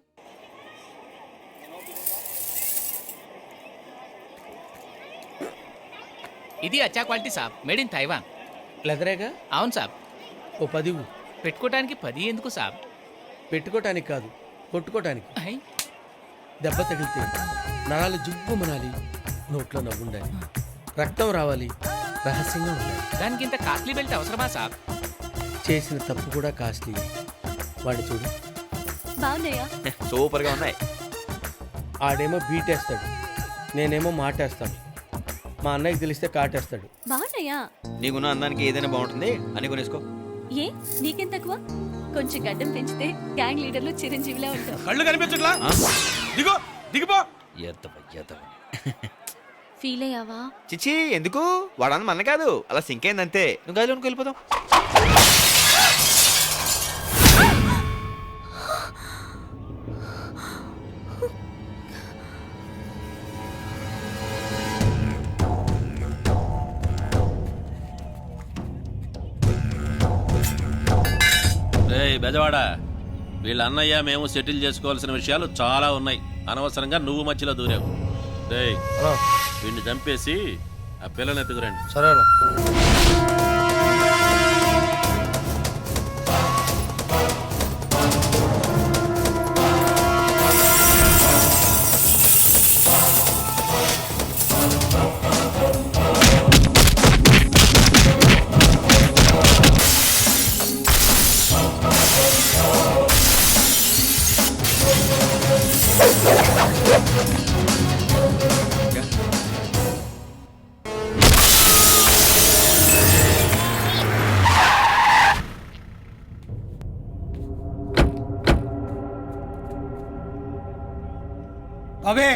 ఇది అచ్చా క్వాలిటీ సాబ్, మేడ్ ఇన్ తైవాన్. లెదరేగా? అవును సాబ్. ఓ 10 పెట్టుకోవడానికి 10 ఎందుకు సాబ్? పెట్టుకోవటానికి కాదు, కొట్టుకోవటానికి. దెబ్బ తగిలితే నరాలు జుబ్బుమనాలి, నోట్లో నవ్వుండాలి, రక్తం రావాలి, రహస్యంగా ఉండాలి. దానికి ఇంత కాస్ట్లీ బెల్ట్ అవసరమా సాబ్? చేసిన తప్పు కూడా కాస్ట్లీ. వాడిని చూడు. బాగున్నాయా? సూపర్గా ఉన్నాయి. ఆడేమో బీటేస్తాడు, నేనేమో మాటేస్తాను. మా అన్నయ్యకి తెలిస్తే కాటేస్తాడు. బాగున్నాయా? నీకున్న అందానికి ఏదైనా బాగుంటుంది అని కొనేసుకో. ఏ నీకేం తక్కువ? కొంచెం గడ్డం పెంచితే గ్యాంగ్ లీడర్లు చిరంజీవిలా ఉంటావు. కళ్ళు కనిపించట్లా? దిగో, దిగిపో. ఫీల్ అయ్యావా? చిచి, ఎందుకు? వాడని మన కాదు, అలా సింక్ అయిందంతే. నువ్వు గదిలోనికి వెళ్ళిపోతాం. బెజవాడ, వీళ్ళ అన్నయ్య మేము సెటిల్ చేసుకోవాల్సిన విషయాలు చాలా ఉన్నాయి. అనవసరంగా నువ్వు మధ్యలో దూరావు. వీడిని చంపేసి ఆ పిల్లని ఎత్తుకురండి. సరేనా? అవే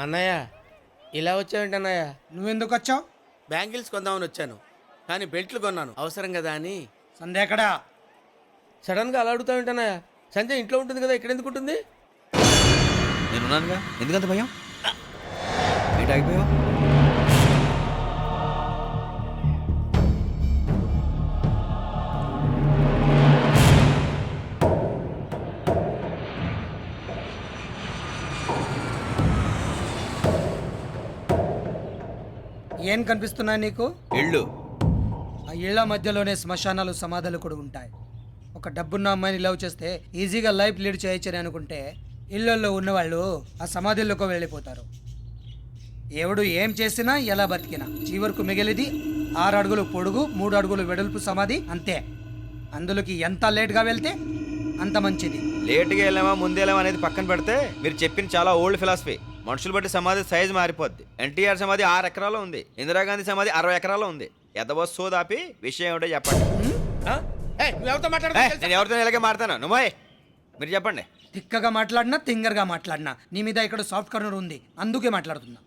అన్నయ్య ఇలా వచ్చావేంటి అన్నయ్య? నువ్వెందుకు వచ్చావు? బ్యాంగిల్స్ కొందామని వచ్చాను, కానీ బెల్ట్లు కొన్నాను అవసరం కదా అని. సంధ్య ఎక్కడా? సడన్గా అలా అడుగుతావేంటి అన్నయ్య? సంజయ్ ఇంట్లో ఉంటుంది కదా, ఇక్కడ ఎందుకు ఉంటుంది? నేనున్నానుగా, ఎందుకంత భయం? బయట ఆగిపోయావు? ఏం కనిపిస్తున్నాయి నీకు? ఇళ్ళు. ఆ ఇళ్ల మధ్యలోనే శ్మశానాలు సమాధులు కూడా ఉంటాయి. ఒక డబ్బున్న అమ్మాయిని లవ్ చేస్తే ఈజీగా లైఫ్ లీడ్ చేయొచ్చని అనుకుంటే ఇళ్లలో ఉన్నవాళ్ళు ఆ సమాధుల్లోకి వెళ్ళిపోతారు. ఎవడు ఏం చేసినా ఎలా బతికినా చివరకు మిగిలిది 6 అడుగులు పొడుగు 3 అడుగులు వెడల్పు సమాధి అంతే. అందులోకి ఎంత లేట్గా వెళ్తే అంత మంచిది. లేట్గా వెళ్ళామా ముందే వెళ్ళామా అనేది పక్కన పెడితే మీరు చెప్పిన చాలా ఓల్డ్ ఫిలాసఫీ. మనుషులు బట్టి సమాధి సైజు మారిపోద్ది. ఎన్టీఆర్ సమాధి 6 ఎకరాల్లో ఉంది, ఇందిరాగాంధీ సమాధి 60 ఎకరాల్లో ఉంది. ఎదవో సోదాపి విషయం ఏమిటో చెప్పండి. నేను ఎవరితో ఇలాగే మాట్లాడతాను, నువ్వు మీరు చెప్పండి. తిక్కగా మాట్లాడినా తింగర్గా మాట్లాడినా నీ మీద ఇక్కడ సాఫ్ట్ కార్నర్ ఉంది, అందుకే మాట్లాడుతున్నా.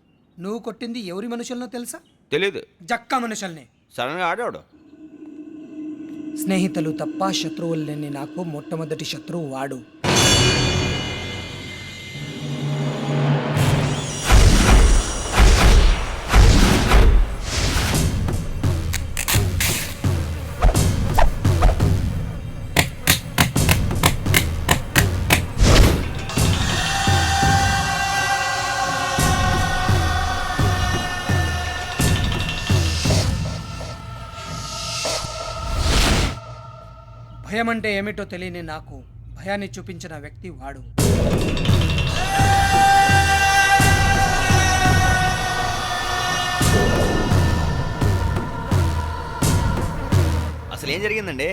నువ్వు కొట్టింది ఎవరి మనుషులనో తెలుసా? తెలీదు. జక్కా మనుషుల్ని. సడన్గా ఆడాడు. స్నేహితులు తప్ప శత్రువులు లేని నాకు మొట్టమొదటి శత్రువు వాడు. భయం అంటే ఏమిటో తెలియని నాకు భయాన్ని చూపించిన వ్యక్తి వాడు. అసలు ఏం జరిగిందండి?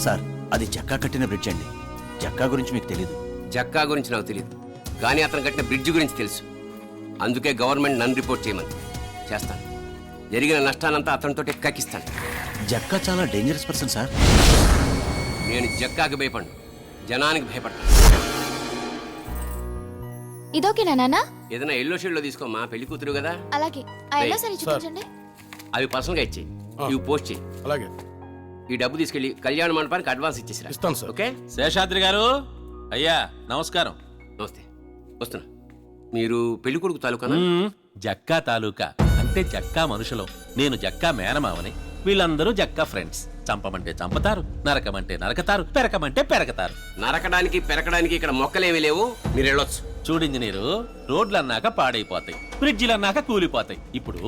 సార్, అది జక్కా కట్టిన బ్రిడ్జ్ అండి. జక్కా గురించి మీకు తెలీదు. జక్కా గురించి నాకు తెలియదు, కానీ అతను కట్టిన బ్రిడ్జ్ గురించి తెలుసు. అందుకే గవర్నమెంట్ నన్ను రిపోర్ట్ చేయమని చేస్తాను. జరిగిన నష్టానంతా అతనితో కక్కిస్తాను. జక్కా చాలా డేంజరస్ పర్సన్ సార్. నేను జక్కాకి భయపడను, జనానికి భయపడతాను. ఇదోకేనా నాన్న? ఏదైనా ఎల్లో షేడ్ లో తీసుకోమా, పెళ్లి కూతురు కదా. అలాగే ఆ ఎల్లో సారీ చూపించండి. అవి పర్సనల్గా ఇచ్చేయి, ఇవి పోస్ట్ చేయి. అలాగే. ఈ డబ్బు తీసుకెళ్లి కళ్యాణ మండపానికి అడ్వాన్స్ ఇచ్చేసిరా. ఇస్తాను సార్. ఓకే. శేషాద్రి గారు, అయ్యా నమస్కారం. నమస్తే, వస్తున్నా. మీరు పెళ్లి కొడుకు తాలూకా? జక్కా తాలూకా అంటే జక్కా మనుషులం. నేను జక్కా మేనమావని, వీళ్ళందరూ జక్కా ఫ్రెండ్స్. చంపమంటే చంపతారు, నరకమంటే నరకతారు, పెరకమంటే పెరకతారు. నరకడానికి పెరకడానికి ఇక్కడ మొక్కలేమీ లేవు, మీరు వెళ్ళొచ్చు. చూడు ఇంజనీరు, రోడ్లు అన్నాక పాడైపోతాయి, బ్రిడ్జిలు అన్నాక కూలిపోతాయి. ఇప్పుడు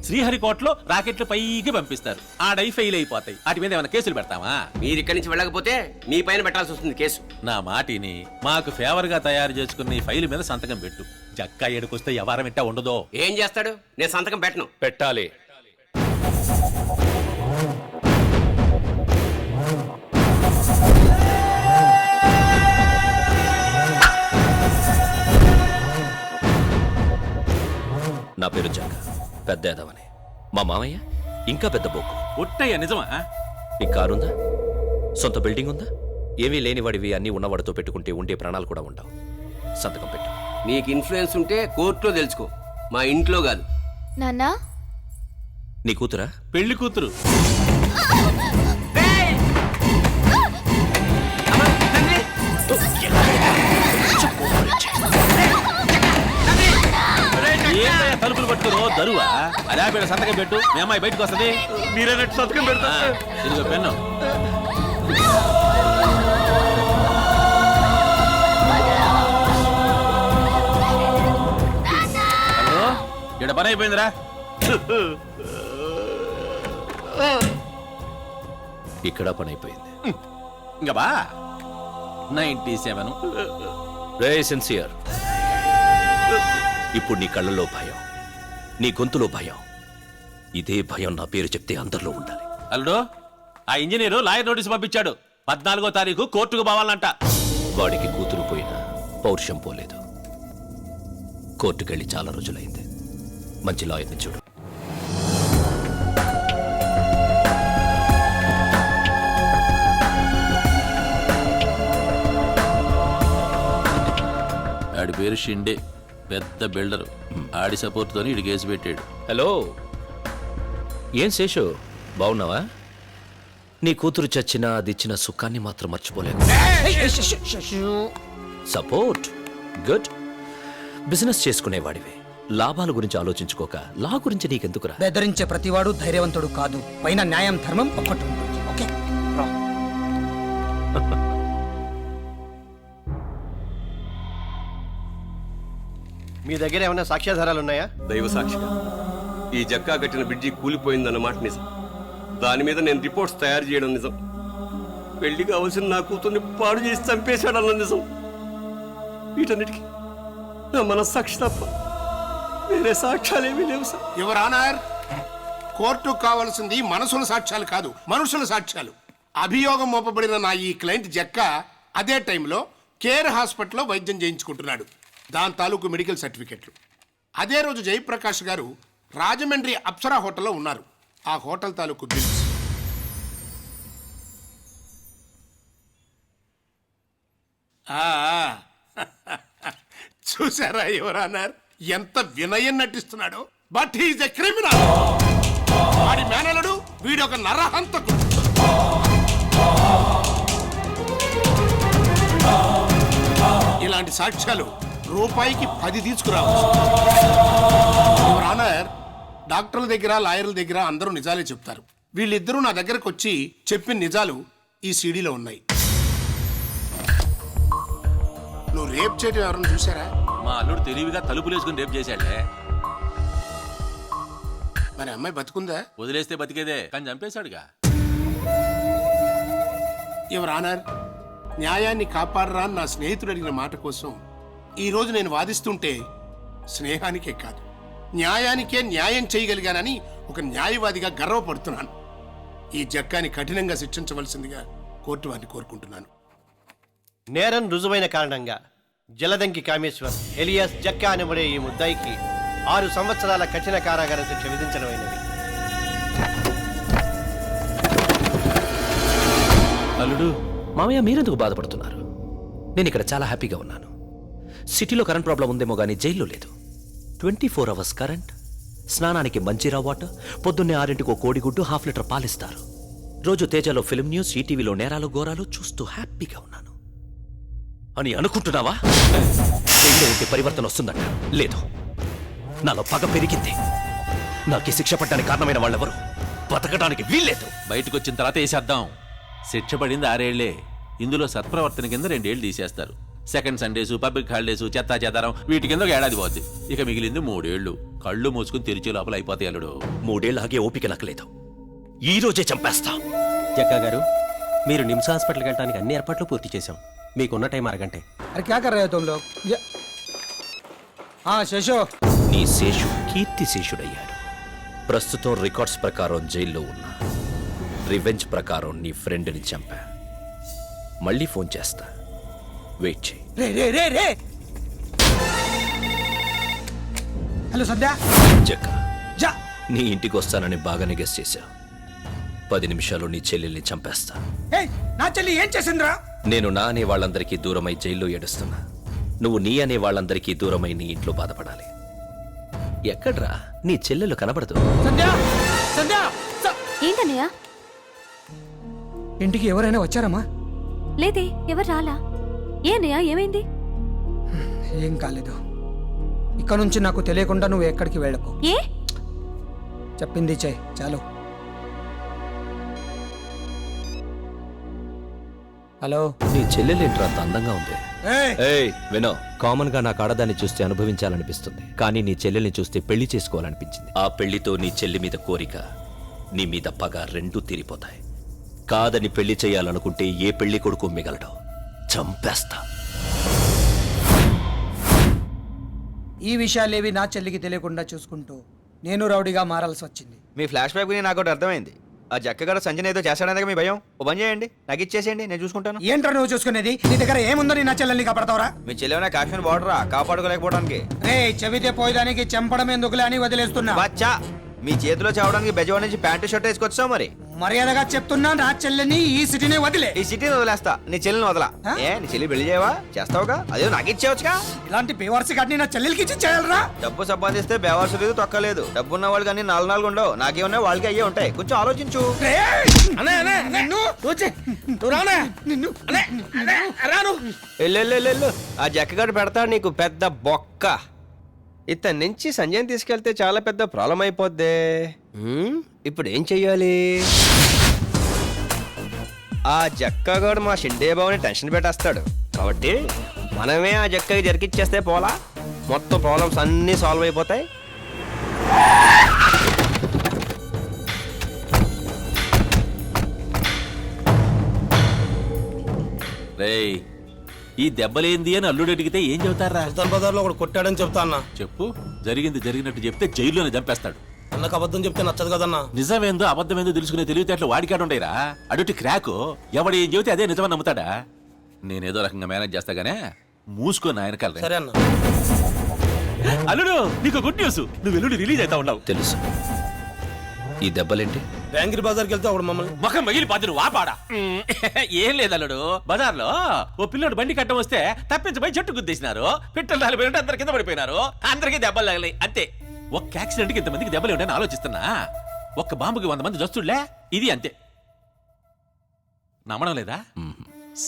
శ్రీహరికోటలో రాకెట్లు పైకి పంపిస్తారు, ఆడై ఫెయిల్ అయిపోతాయి. వాటి మీద ఏమైనా కేసులు పెడతావా? మీరు ఇక్కడి నుంచి వెళ్ళకపోతే మీ పైన పెట్టాల్సి వస్తుంది కేసు. నా మాటిని మాకు ఫేవర్ గా తయారు చేసుకున్న ఈ ఫైల్ మీద సంతకం పెట్టు. జక్కా ఏడుకొస్తే ఎవరం ఎట్టా ఉండదో. ఏం చేస్తాడు? నేను సంతకం పెట్టను. పెట్టాలి. నా పేరు జక్క, పెద్ద ఎదవని. మా మామయ్య ఇంకా పెద్ద బోకు. ఒట్టయ్య నిజమా? నీ కారుందా? సొంత బిల్డింగ్ ఉందా? ఏమీ లేనివాడివి అన్నీ ఉన్నవాడితో పెట్టుకుంటే ఉండే ప్రాణాలు కూడా ఉండవు. సంతకం పెట్టు. నీకు ఇన్ఫ్లుయెన్స్ ఉంటే కోర్టులో తెలుసుకో, మా ఇంట్లో కాదు. నాన్న, నీ కూతురా? పెళ్లి కూతురు. తలుపులు పట్టుకుని దరువా? అదే పేరు సంతకం పెట్టు, మీ అమ్మాయి బయటకు వస్తుంది. మీరే సంతకం పెడతా. ఇదిగో పెన్ను. హలో, ఇక్కడ పని అయిపోయిందిరా. ఇక్కడ పని అయిపోయింది. ఇంకా బా 97. రే సిన్సియర్, ఇప్పుడు నీ కళ్ళలో భయం, నీ గొంతులో భయం. ఇదే భయం నా పేరు చెప్తే అందరిలో ఉండాలి. అల్లుడు, ఆ ఇంజనీరు లాయర్ నోటీస్ పంపించాడు. 14వ తారీఖు కోర్టుకు పోవాలంట. వాడికి కూతురు పోయినా పౌరుషం పోలేదు. కోర్టుకెళ్ళి చాలా రోజులైంది. మంచి లాయర్ని చూడు. ఆడి పేరు షిండే, పెద్ద బిల్డరు. ఆడి సపోర్ట్తోని ఇడి కేసు పెట్టాడు. హలో, ఏం శేషు, బాగున్నావా? నీ కూతురు చచ్చినా అది ఇచ్చిన సుఖాన్ని మాత్రం మర్చిపోలేదు. Support good. బిజినెస్ చేసుకునేవాడివే, లాభాల గురించి ఆలోచించుకోక లా గురించి నీకెందుకురా? బెదిరించే ప్రతివాడు ధైర్యవంతుడు కాదు. పైన న్యాయం ధర్మం ఒక్కటి ఉంటుంది. ఓకే, మీ దగ్గర ఏమైనా సాక్ష్యాధారాలు ఉన్నాయా? దైవ సాక్షిగా ఈ జక్కా కట్టిన బ్రిడ్జి కూలిపోయిందన్నమాట నిజం. దాని మీద నేను రిపోర్ట్స్ తయారు చేయడం నిజం. పెళ్లి కావాల్సిన నా కూతుర్ని పాడు చేసి చంపేశాడన్న నిజం. వీటన్నిటికీ నా మనస్సాక్షి తప్ప వేరే సాక్ష్యాలేమీ లేవు సార్. యువర్ ఆనర్, కోర్టుకు కావాల్సింది మనసుల సాక్ష్యాలు కాదు, మనుషుల సాక్ష్యాలు. అభియోగం మోపబడిన నా ఈ క్లయింట్ జక్కా అదే టైంలో కేర్ హాస్పిటల్లో వైద్యం చేయించుకుంటున్నాడు. దాని తాలూకు మెడికల్ సర్టిఫికెట్లు. అదే రోజు జయప్రకాష్ గారు రాజమండ్రి అప్సరా హోటల్లో ఉన్నారు. ఆ హోటల్ తాలూకు బిల్స్. చూసారా యువర్ ఆనర్, ఎంత వినయం నటిస్తున్నాడో. But he's a criminal. వాడి మేనలుడు వీడు ఒక నరహంతకుడు. ఇలాంటి సాక్ష్యాలు రూపాయికి 10 తీసుకురావచ్చు. యువర్ ఆనర్, డాక్టర్ల దగ్గర లాయర్ల దగ్గర అందరూ నిజాలే చెప్తారు. వీళ్ళిద్దరూ నా దగ్గరకు వచ్చి చెప్పిన నిజాలు ఈ సీడీలో ఉన్నాయి. నువ్వు రేప్ చేయడం ఎవరైనా చూసారా? మా అల్లుడు తెలివిగా తలుపులేసుకుని రేపు చేశాడే. మరి అమ్మాయి బతుకుందా? వదిలేస్తే బతికేదే, కానీ చంపేశాడుగా. యువర్ ఆనర్, న్యాయాన్ని కాపాడరా అని నా స్నేహితుడు అడిగిన మాట కోసం ఈ రోజు నేను వాదిస్తుంటే స్నేహానికే కాదు న్యాయానికే న్యాయం చేయగలిగానని ఒక న్యాయవాదిగా గర్వపడుతున్నాను. ఈ జక్కాని కఠినంగా శిక్షించవలసిందిగా కోర్టు వారిని కోరుకుంటున్నాను. నేరం రుజువైన కారణంగా జలదంకి కామేశ్వర్ ఎలియాస్ జక్కా అనబడే ఈ ముద్దాయికి 6 సంవత్సరాల కఠిన కారాగార శిక్ష విధించడమైనది. అల్లుడు, మామయ్య మీరెందుకు బాధపడుతున్నారు? నేను ఇక్కడ చాలా హ్యాపీగా ఉన్నాను. సిటీలో కరెంట్ ప్రాబ్లం ఉందేమో కానీ జైల్లో లేదు. 24 అవర్స్ కరెంట్, స్నానానికి మంచిరా వాటర్, పొద్దున్నే 6ంటికి కోడిగుడ్డు, 1/2 లీటర్ పాలిస్తారు. రోజు తేజలో ఫిల్మ్ న్యూస్, ఈటీవీలో నేరాలు ఘోరాలు చూస్తూ హ్యాపీగా ఉన్నాను అని అనుకుంటున్నావా? జైల్లో ఉంటే పరివర్తన వస్తుందట. లేదు, నాలో పగ పెరిగింది. నాకు శిక్ష పడ్డానికి కారణమైన వాళ్ళెవరు బతకడానికి వీల్లేదు. బయటకు వచ్చిన తర్వాత వేసేద్దాం. శిక్ష పడింది 6 ఏళ్లే. ఇందులో సత్ప్రవర్తన కింద 2 ఏళ్ళు తీసేస్తారు. సెకండ్ సండేసు, పబ్లిక్ హాలిడేసు, చెత్తా చెదారం వీటి కింద 1 ఏడాది పోద్ది. ఇక మిగిలింది 3 ఏళ్ళు. కళ్ళు మూసుకుని తెరిచే లోపల అయిపోతాయి అల్లుడు. 3 ఏళ్ళు ఆగే ఓపిక నాకు లేదు. ఈ రోజే చంపేస్తా. జక్కా గారు, మీరు నిమ్స్ హాస్పిటల్కి వెళ్ళడానికి అన్ని ఏర్పాట్లు పూర్తి చేశాం. మీకున్న టైం 1 గంటే. అరే క్యా కర్ రహే హో తుమ్ లోగ్? శేషు, నీ శేషు కీర్తి శేషుడయ్యాడు. ప్రస్తుతం రికార్డ్స్ ప్రకారం జైల్లో ఉన్నా. రివెంజ్ ప్రకారం నీ ఫ్రెండ్ని చంపా. మళ్ళీ ఫోన్ చేస్తా, వెయిట్ చేయి. రే రే రే రే. హలో సంధ్య. జక్కా, నీ ఇంటికి వస్తానని బాగానే గెస్ చేశా. 10 నిమిషాలు నీ చెల్లెల్ని చంపేస్తా. నా చెల్లి ఏం చేసిందిరా? నేను నా అనే వాళ్ళందరికీ దూరమై జైల్లో ఏడుస్తున్నా. నువ్వు నీ అనే వాళ్ళందరికీ దూరమై నీ ఇంట్లో బాధపడాలి. ఎక్కడ్రా నీ చెల్లెలు కనబడదు. ఏంటన్నయ్య? ఇంటికి ఎవరైనా వచ్చారమ్మా? లేదే, ఎవరు రాలా. ఏనయ్య, ఏమైంది? ఏం కాలేదు. ఇక నుంచి నాకు తెలియకుండా నువ్వు ఎక్కడికి వెళ్ళకు. ఏ? చెప్పింది చెయ్, చాలు. హలో, నీ చెల్లెలేంట్రా అంత అందంగా ఉంది? ఏయ్ వినో, కామన్ గా నాకు ఆడదాన్ని చూస్తే అనుభవించాలనిపిస్తుంది, కానీ నీ చెల్లెల్ని చూస్తే పెళ్లి చేసుకోవాలనిపించింది. ఆ పెళ్లితో నీ చెల్లి మీద కోరిక, నీ మీద పగ రెండూ తీరిపోతాయి. కాదని పెళ్లి చేయాలనుకుంటే ఏ పెళ్లి కొడుకు మిగలడు. చంపేస్తా. ఈ విషయాలేవి నా చెల్లికి తెలియకుండా చూసుకుంటూ నేను రౌడీగా మారాల్సి వచ్చింది. మీ ఫ్లాష్ బ్యాక్ నాకు ఒకటి అర్థమైంది. ఆ జక్కగడ సంజయ్ ఏదో చేస్తాడనేది మీ భయం. ఓ పని చేయండి, నాకు ఇచ్చేసేయండి, నేను చూసుకుంటాను. ఏంట్రా నువ్వు చూసుకునేది? నీ దగ్గర ఏముందో నీ నా చెల్లెల్ని కాపాడతావరా? మీ చెల్లెమన్నా కాశ్మీర్ బార్డరా కాపాడుకోలేకపోవడానికి? రే చెబితే పోయేదానికి చంపడం ఎందుకులే అని వదిలేస్తున్నా. బచ్చా, మీ చేతిలో చావడానికి బెజవాడ నుంచి ప్యాంటు షర్ట్ వేసుకొచ్చా మరి. మర్యాదగా చెప్తున్నా, నా చెల్లెని ఈ సిటీనే వదిలే. ఈ సిటీని వదిలేస్తా, నీ చెల్లిని వదలా. నీ చెల్లి పెళ్లి చేయవా? చేస్తావుగా, అదే నాకు ఇచ్చేవచ్చుగా. ఇలాంటి బేవర్సి గాడిని నా చెల్లెలకి ఇచ్చి చేయాలరా? డబ్బు సంపాదిస్తే బేవర్సు లేదు, తొక్కలేదు. డబ్బు ఉన్న వాళ్ళు కానీ నాలుగు ఉండవు. నాకేమన్నా వాళ్ళకి అయ్యే ఉంటాయి. కొంచెం ఆలోచించు. వెళ్ళు. ఆ జక్కగడ పెడతా నీకు పెద్ద బొక్క. ఇతని నుంచి సంజయ్ తీసుకెళ్తే చాలా పెద్ద ప్రాబ్లం అయిపోద్ది. ఇప్పుడు ఏం చెయ్యాలి? ఆ జక్కగాడు మా షిండే బాబుని టెన్షన్ పెట్టేస్తాడు. కాబట్టి మనమే ఆ జక్కకి జరికిచ్చేస్తే పోలా, మొత్తం ప్రాబ్లమ్స్ అన్నీ సాల్వ్ అయిపోతాయి. రేయ్, ఈ దెబ్బలేంది అని అల్లుడు అడిగితే ఏం చెబుతారా? బజార్లో ఒకడు కొట్టాడని చెప్తా అన్నా. చెప్పు, జరిగింది జరిగినట్టు చెప్తే జైల్లోనే చంపేస్తాడు. అన్నకు అబద్ధం చెప్తే నచ్చదు కదన్నా. నిజమేందో అబద్ధమేందో తెలుసుకునే తెలివితేటలు వాడికాడుండేరా. అడుటి క్రాకు ఎవడు ఏం చెబితే అదే నిజమని నమ్ముతాడా? నేనేదో రకంగా మేనేజ్ చేస్తాగానే మూసుకో నాయన కలరా. సరే అన్న. అల్లుడు, నీకు గుడ్ న్యూస్, నువ్వు ఎల్లుండి రిలీజ్ అవుతా ఉన్నావు. తెలుసు. ఈ దెబ్బలేంటి? బ్యాంగిరి బజార్కి వెళ్తే ఒకడు మమ్మల్ని ముఖం మగిలిపోతురు వాపాడా. ఏం లేదు అల్లుడు, బజార్లో ఓ పిల్లడు బండి కట్టం వస్తే తప్పించబోయి చెట్టు గుద్దేసినారు. పిట్టలు 40 అందరు కింద పడిపోయినారు. అందరికీ దెబ్బలు తగిలాయి అంతే. ఒక్క యాక్సిడెంట్కి ఇంతమందికి దెబ్బలు ఉంటాయని ఆలోచిస్తున్నా. ఒక్క బాంబుకి 100 మంది జస్తులే. ఇది అంతే. నమ్మడం లేదా?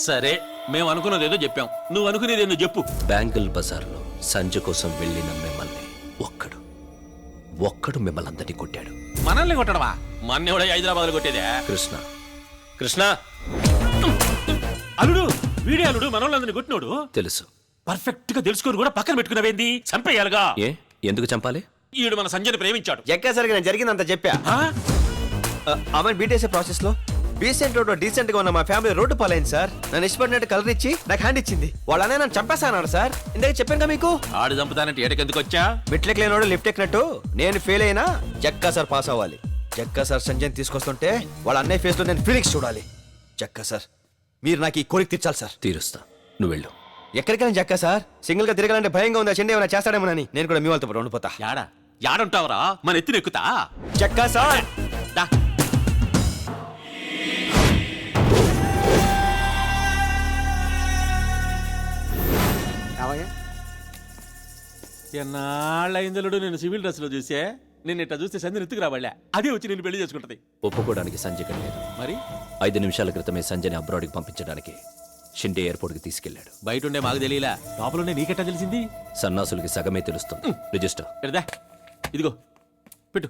సరే, మేము అనుకున్నది ఏదో చెప్పాం, నువ్వు అనుకునేది నువ్వు చెప్పు. బ్యాంగిల్ బజార్లో సంజ కోసం వెళ్ళిన మిమ్మల్ని ఒక్కడు మిమ్మల్ని అందరినీ కొట్టాడు. మనల్ని కొట్టడవా? మన కూడా హైదరాబాద్ లో కొట్టేదే. కృష్ణ అల్లుడు, వీడే అల్లుడు మనోళ్ళందరినీ కొట్టినోడు. తెలుసు. పర్ఫెక్ట్ గా తెలుసుకొని కూడా పక్కన పెట్టుకున్నావేంది? చంపేయాలిగా. ఏ ఎందుకు చంపాలి? ఈడు మన సంజయ్ని ప్రేమించాడు. జక్కసరిగా నేను జరిగిందంత చెప్పా. ఆమె బీటేసే ప్రాసెస్ లో డీసెంట్ రోడ్ డీసెంట్ గా ఉన్న మా ఫ్యామిలీ రోడ్డు పాలైంది సార్. నన్ను ఇష్టపడినట్టు కలర్ ఇచ్చి నాకు హ్యాండ్ ఇచ్చింది. వాళ్ళనే నన్ను చంపేస్తాను సార్. ఇందాక చెప్పాను మీకు. ఆడు చంపుతానంటే ఏటకెందుకు వచ్చా? మెట్లెక్ లేనోడు లిఫ్ట్ ఎక్కినట్టు నేను ఫెయిల్ అయినా జక్కా సార్ పాస్ అవ్వాలి. జక్కా సార్ సంజయ్ తీసుకొస్తుంటే వాళ్ళ అన్నయ్య ఫేస్ లో నేను ఫీలింగ్స్ చూడాలి. జక్కా సార్, మీరు నాకు ఈ కోరిక తీర్చాలి సార్. తీరుస్తా, నువ్వు వెళ్ళు. ఎక్కడికైనా జక్కా సార్, సింగిల్ గా తిరగాలంటే భయంగా ఉంది. చెండే ఏమైనా చేస్తాడేమోనని నేను కూడా మీ వాళ్ళతో పాటు ఉండిపోతా. యాడుంటావరా? మన ఎత్తున ఎక్కుతా. జక్కా సార్ ఎన్నాళ్ళైందలుడు నేను సివిల్ డ్రెస్ లో చూసే. నేను ఇట్లా చూస్తే సంధ్యని ఎత్తుకు రావాళ్ళ. అదే వచ్చి నేను పెళ్లి చేసుకుంటది. ఒప్పుకోవడానికి సంజయ్ లేదు. మరి 5 నిమిషాల క్రితమే సంజయ్ని అబ్రాడ్కి పంపించడానికి షిండే ఎయిర్పోర్ట్ కి తీసుకెళ్లాడు. బయట ఉండే మాకు తెలియలా, లోపలుండే నీకెట్టా తెలిసింది? సన్నాసులకి సగమే తెలుస్తుంది. రిజిస్టర్ ఎడదా, ఇదిగో పెట్టు.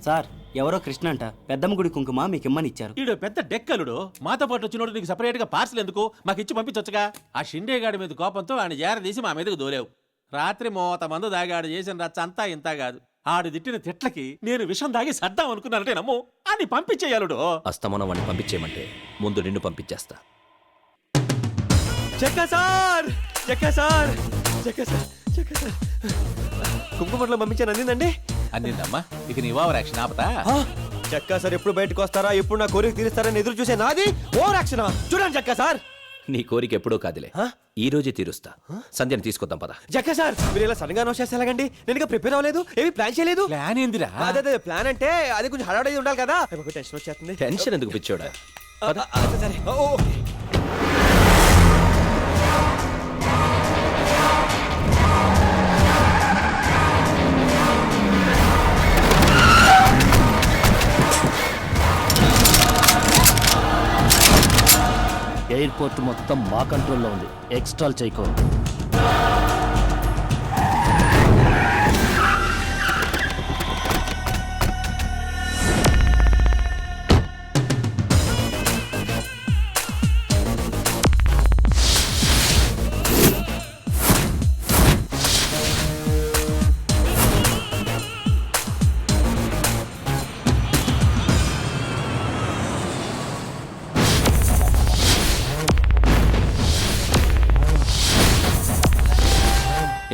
సార్, ఎవరో కృష్ణ అంట పెద్దమ్మ గుడి కుంకుమ మీకు ఇమ్మని ఇచ్చారు. ఈడు పెద్ద డెక్కలుడు. మాతో పాటు వచ్చినోడు నీకు సపరేట్ గా పార్సల్ ఎందుకు? మాకు ఇచ్చి పంపించొచ్చుగా. ఆ షిండే గాడి మీద కోపంతో ఆయన జారదీసి మా మీదకు దోలేవు. రాత్రి 30 మంది దాగి ఆడు చేసిన రచ్చ అంతా ఇంత కాదు. ఆడు తిట్టిన తిట్లకి నేను విషం దాగి సర్దాం అనుకున్నానంటే నమ్ము. అని పంపించేయాలుడు. అస్తమానం వాడిని పంపించేయమంటే ముందు నిన్ను పంపించేస్తా. కుంకుమట్లో పంపించాను. అందిందండి? అందిందమ్మా. ఇక నీ ఓవర్ యాక్షన్ ఆపతా. జక్కా సార్ ఎప్పుడు బయటకు వస్తారా, ఎప్పుడు నా కోరిక తీరుస్తారని ఎదురు చూసే నాది ఓవర్ యాక్షన్. చూడండి జక్కా సార్, నీ కోరిక ఎప్పుడో కాదులే, ఈ రోజే తీరుస్తా. సంధ్యని తీసుకొద్దాం పద. జక్కా సార్, మీరు ఇలా సడన్ గా అనౌన్స్ చేస్తే ఎలాగండి? నేను ఇంకా ప్రిపేర్ అవ్వలేదు, ఏమి ప్లాన్ చేయలేదు. ప్లాన్ ఏందిరా? అదే ప్లాన్ అంటే అది కొంచెం హడావుడి ఉండాలి కదా. టెన్షన్ వచ్చేస్తుంది. టెన్షన్ ఎందుకు పిచ్చోడా? సరే. ఎయిర్పోర్ట్ మొత్తం మా కంట్రోల్లో ఉంది. ఎక్స్ట్రాల్ చేయకూడదు.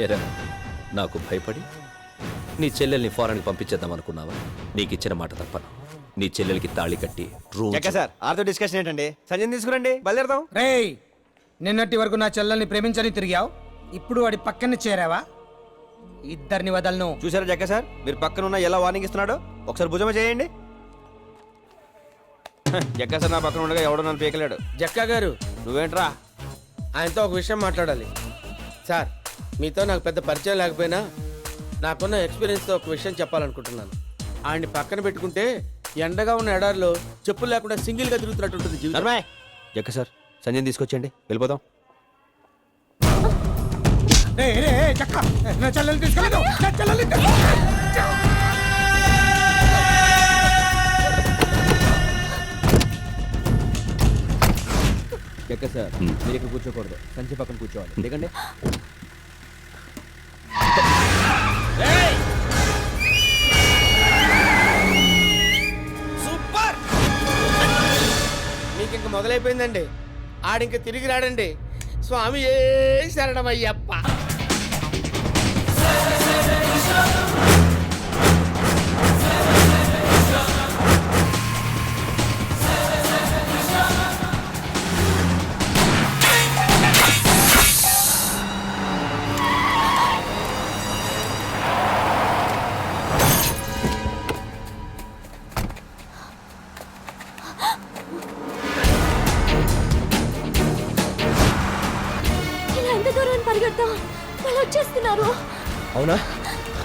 ఏరా, నాకు భయపడి నీ చెల్లెల్ని ఫారెన్కి పంపించేద్దాం అనుకున్నావా? నీకు ఇచ్చిన మాట తప్పను. నీ చెల్లెలకి తాళి కట్టి రోజు సార్ ఆర్తో డిస్కషన్ ఏంటండి సంజయ్ తీసుకురండి బయలుదేరదాం. రేయ్ నిన్నటి వరకు నా చెల్లెల్ని ప్రేమించని తిరిగావు, ఇప్పుడు వాడి పక్కన చేరావా? ఇద్దరిని వదలను. చూసారా జక్క సార్, మీరు పక్కన ఉన్న ఎలా వార్నింగ్ ఇస్తున్నాడో ఒకసారి భుజమ చేయండి. జక్క సార్ నా పక్కన ఉండగా ఎవడో నన్ను పీకలేడు. జక్కా గారు నువ్వేంట్రా? ఆయనతో ఒక విషయం మాట్లాడాలి. సార్ మీతో నాకు పెద్ద పరిచయం లేకపోయినా నాకున్న ఎక్స్పీరియన్స్తో ఒక విషయం చెప్పాలనుకుంటున్నాను. ఆయన్ని పక్కన పెట్టుకుంటే ఎండగా ఉన్న ఎడారిలో చెప్పులు లేకుండా సింగిల్గా తిరుగుతున్నట్టుంటుంది జీవితం. జక్క సార్ సంజయ్ తీసుకొచ్చేయండి, వెళ్ళిపోదాం. నా చెల్లెల్ని తీసుకెళ్ళదు, నా చెల్లెల్ని జక్క సార్ మీరు ఇక్కడ కూర్చోకూడదు, సంచి పక్కన కూర్చోవాలి. ఎందుకంటే సూపర్, మీకు ఇంక మొదలైపోయిందండి. ఆడింక తిరిగి రాడండి. స్వామి ఏ శరణమయ్యప్ప. ఇలా ఎంత దూరం పరిగెడతాం? వాళ్ళు వచ్చేస్తున్నారు. అవునా?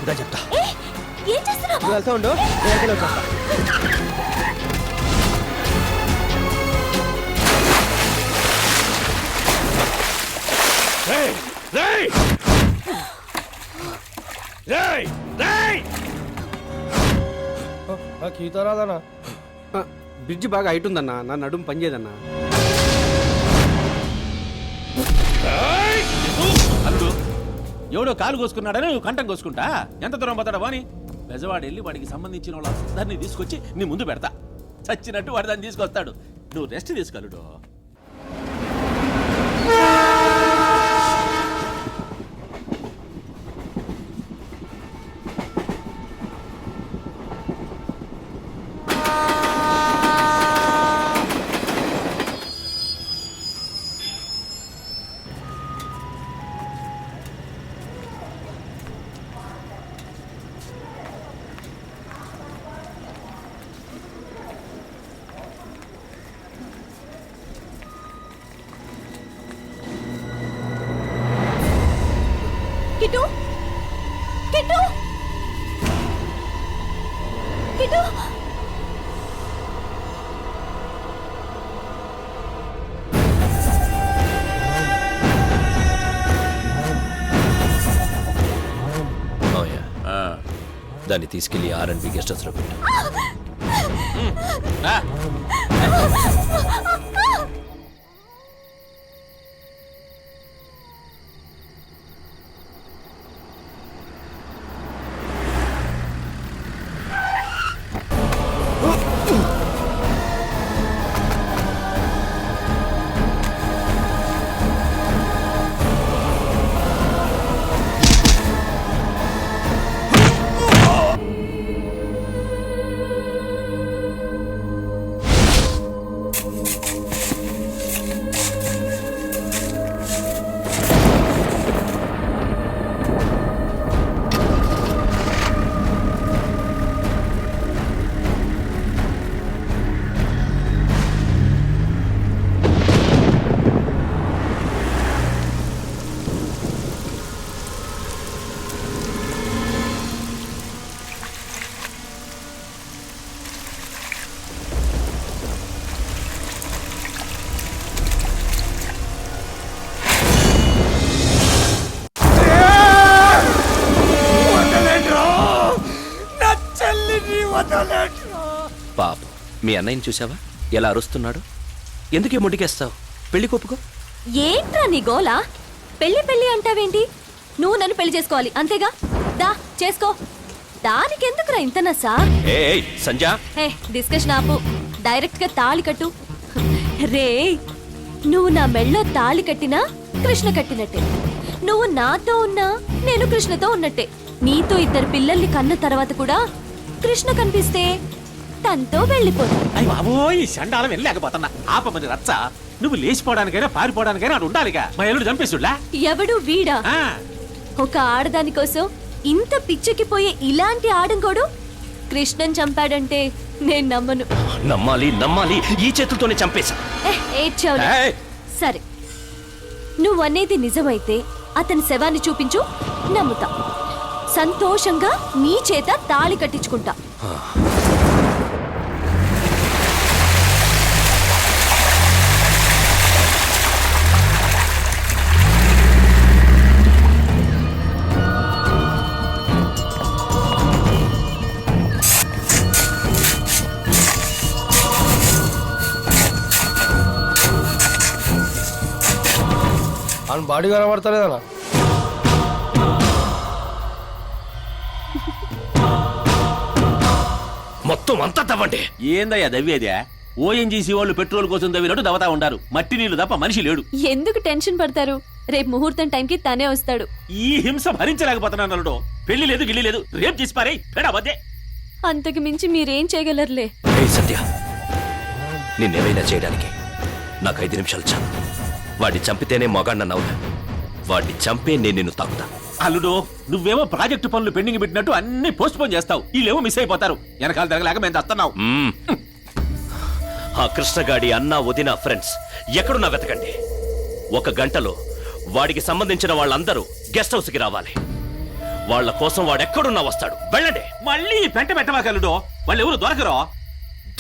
ఇదా చెప్తా. ఏం చేస్తున్నావు? నువ్వు వెళ్తా ఉండు, నేను వెనకాలే వచ్చేస్తా. కీతరాదన్నా, బ్రిడ్జ్ బాగా హైట్ ఉందన్నా, నా నడుము పనిచేయదన్నా. అల్లుడు ఎవడో కాలు కోసుకున్నాడని నువ్వు కంఠం కోసుకుంటా? ఎంత దూరం పోతాడా వాని? బెజవాడు వెళ్ళి వాడికి సంబంధించిన వాళ్ళందరినీ తీసుకొచ్చి నీ ముందు పెడతా. చచ్చినట్టు వాడు దాన్ని తీసుకొస్తాడు. నువ్వు రెస్ట్ తీసుకెళ్ళుడు. కిట్టు, కిట్టు, కిట్టు. దాన్ని తీసుకెళ్లి R&B గెస్ట్ హౌస్ లో పెట్టు. పాపం మీ అన్నయ్యని చూసావా ఎలా అరుస్తున్నాడు? ఎందుకే ముడికేస్తావు? పెళ్లి కొప్పుకో. ఏంట్రా నీ గోలా? పెళ్లి పెళ్లి అంటావేంటి? నువ్వు నన్ను పెళ్లి చేసుకోవాలి అంతేగా? దా చేసుకో. దానికెందుకురా ఇంత నసా? ఏయ్ సంజా, డిస్కషన్ ఆపు. డైరెక్ట్ గా తాళి కట్టు. రే, నువ్వు నా మెళ్ళో తాళి కట్టినా కృష్ణ కట్టినట్టే. నువ్వు నాతో ఉన్నా నేను కృష్ణతో ఉన్నట్టే. నీతో ఇద్దరు పిల్లల్ని కన్న తర్వాత కూడా కృష్ణ కనిపిస్తే తనతో వెళ్ళిపోతా. అయ్యి బాబోయ్, ఈ చండాలం వెళ్ళలేకపోతున్నా. ఆపమని రచ్చ. నువ్వు లేచిపోవడానికైనా పారిపోవడానికైనా అటు ఉండాలిగా. మా ఎల్లుడు చంపేసుడా? ఎవడు వీడా? ఒక ఆడదాని కోసం ఇంత పిచ్చెక్కిపోయే ఇలాంటి ఆడంకోడు కృష్ణన్ చంపాడంటే నేను నమ్మను. నమ్మాలి నమ్మాలి, ఈ చేతులతోనే చంపేశా. ఏడ్చావులే. సరే, నువ్వనేది నిజమైతే అతని శవాన్ని చూపించు, నమ్ముతా. సంతోషంగా నీ చేత తాళి కట్టించుకుంటా. ఆయన బాడీ కనబడతలేదన్నా. మొత్తం అంతా తవ్వండి. ఏందయ్యా దవ్వేదే? ఓఎన్జీసీ వాళ్ళు పెట్రోల్ కోసం దవ్వినట్టు దవతా ఉంటారు. మట్టి నీళ్లు తప్ప మనిషి లేడు. ఎందుకు టెన్షన్ పడతారు? రేపు ముహూర్తం టైంకి తనే వస్తాడు. ఈ హింస భరించలేకపోతున్నాను అల్లుడు. పెళ్లి లేదు గిల్లి లేదు, రేపు చేసి పారే పెడా వద్దే. అంతకు మించి మీరేం చేయగలరులే. సత్య, నిన్నేమైనా చేయడానికి నాకు 5 నిమిషాలు చాలు. వాడిని చంపితేనే మగాణ్ణవునా? వాడిని చంపే నేను నిన్ను తాకుతా. అల్లుడు, నువ్వేమో ప్రాజెక్టు పనులు పెండింగ్ పెట్టినట్టు అన్ని పోస్ట్ పోన్ చేస్తావు. వీళ్ళేమో మిస్ అయిపోతారు. వెనకాల తిరగలేక మేము తస్తున్నావు. ఆ కృష్ణగాడి అన్న వదిన ఫ్రెండ్స్ ఎక్కడున్నా వెతకండి. 1 గంటలో వాడికి సంబంధించిన వాళ్ళందరూ గెస్ట్ హౌస్ కి రావాలి. వాళ్ళ కోసం వాడెక్కడున్నా వస్తాడు. వెళ్ళండి. మళ్ళీ పెంట పెట్టవాకల్లుడు. వాళ్ళు ఎవరు దొరకరో?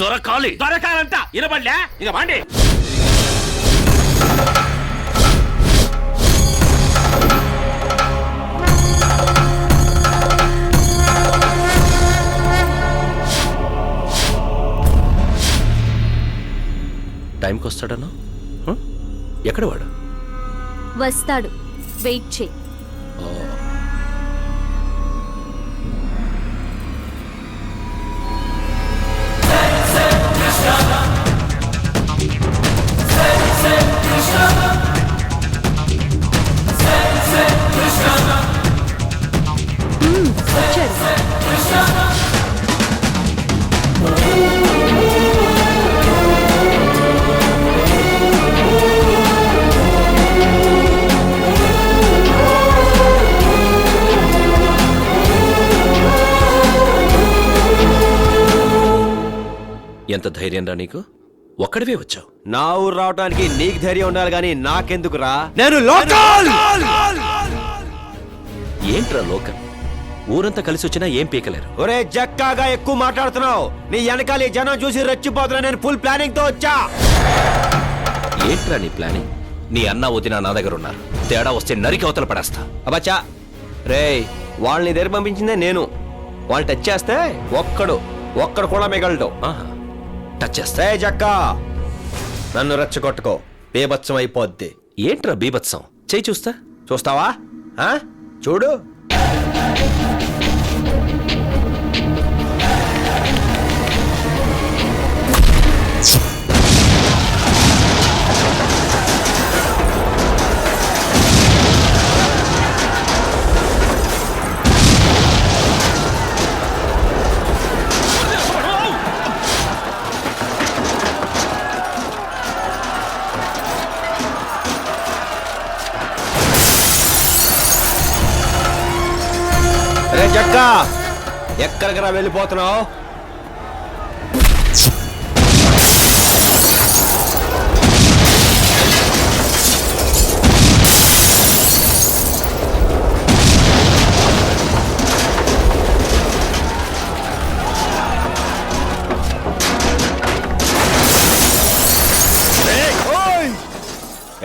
దొరకాలి. దొరకాలంట. వినబడలే? ఇక బాండి. టైంకి వస్తాడన్నా? ఎక్కడ వాడు? వస్తాడు, వెయిట్ చేయి. ఎంత ధైర్యం రా నీకు? ఒక్కడివే వచ్చావు. నా ఊరు రావడానికి నీకు ధైర్యం ఉండాలి కానీ నాకెందుకురా? నేను లోకల్. ఏంట్రా లోకల్? ఊరంతా కలిసి వచ్చినా ఏం పీకలేరు. ఒరే జక్కాగా ఎక్కువ మాట్లాడుతున్నావు. నీ వెనకాల జనం చూసి రెచ్చిపోతున్నా. నేను ఫుల్ ప్లానింగ్ తో వచ్చా. ఏంట్రా నీ ప్లానింగ్? నీ అన్న వదిన నా దగ్గర ఉన్నారు. తేడా వస్తే నరికి అవతల పడేస్తా. అబ్బచ్చా రే, వాళ్ళని దగ్గర పంపించిందే నేను. వాళ్ళు టచ్ చేస్తే ఒక్కడు కూడా మిగలడు. టచ్ చేస్తే జక్కా నన్ను రెచ్చగొట్టుకో, బీభత్సం అయిపోద్ది. ఏంట్రా బీభత్సం? చేయి చూస్తా. చూస్తావా? చూడు. జక్కా ఎక్కడికి రా వెళ్ళిపోతున్నావు?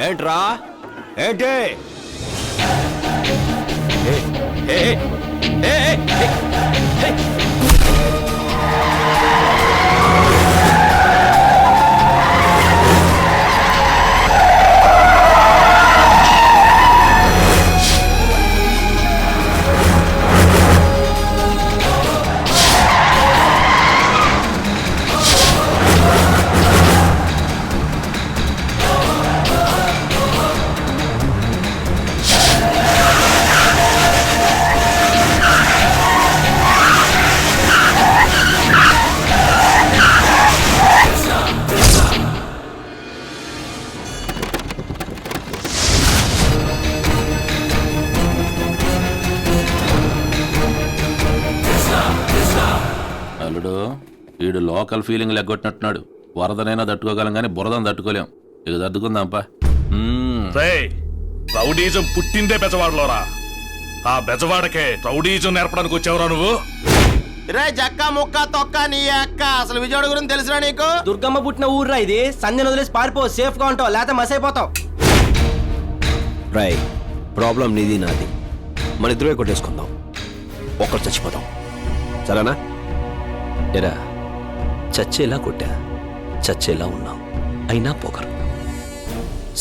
ఏంట్రా ఏంటి? అల్లుడు వీడు లోకల్ ఫీలింగ్ లెగ్గొట్టినట్టున్నాడు. వరదనైనా తట్టుకోగలం కానీ బురదను తట్టుకోలేం. ఇక తట్టుకుందాంపా. రేయ్, రౌడీజం పుట్టిందే బెజవాడలోరా. ఆ బెజవాడకే రౌడీజం నేర్పడానికి వచ్చావురా నువ్వు? రే జక్క ముక్క తొక్క నీ అక్క అసలు విజయవాడ గురించి తెలిసినా నీకు? దుర్గమ్మ పుట్టిన ఊర్రా ఇది. సంధ్యను వదిలేసి పారిపో, సేఫ్ గా ఉంటావు, లేకపోతే మస్ అయిపోతావు. రై, ప్రాబ్లం నీది నాది, మన ఇద్దరే కొట్టేసుకుందాం, ఒక్కరు చచ్చిపోతాం, సరేనా? ఎరా, చచ్చేలా కొట్టా, చచ్చేలా ఉన్నావు, అయినా పోకరు.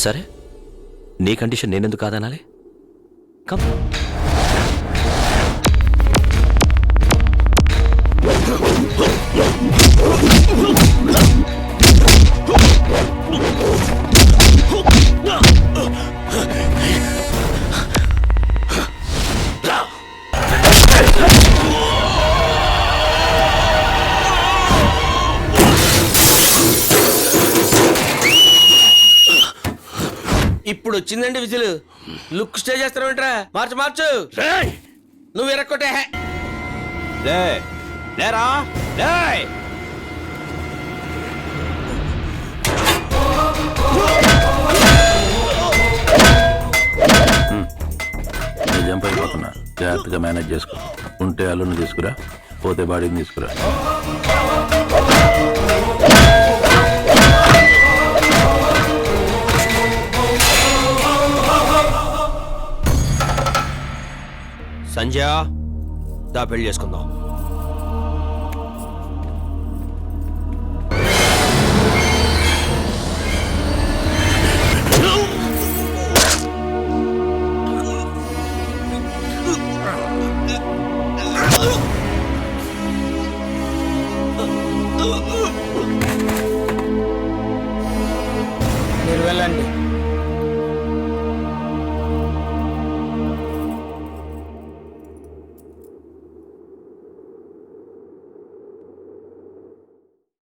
సరే, నీ కండిషన్ నేనెందుకు కాదనాలి? కమ్. ఇప్పుడు వచ్చిందండి విజిల్. లుక్ స్టే చేస్తావేంట్రా? మార్చు మార్చు. నువ్వు ఎరక్కొట్టే. లేరా, లే. జంప్ అయిపోతున్నా, జాగ్రత్తగా మేనేజ్ చేసుకో. ఉంటే అల్లుని తీసుకురా, పోతే బాడీని తీసుకురా. సంజయ్, దా పెళ్లి చేసుకుందాం.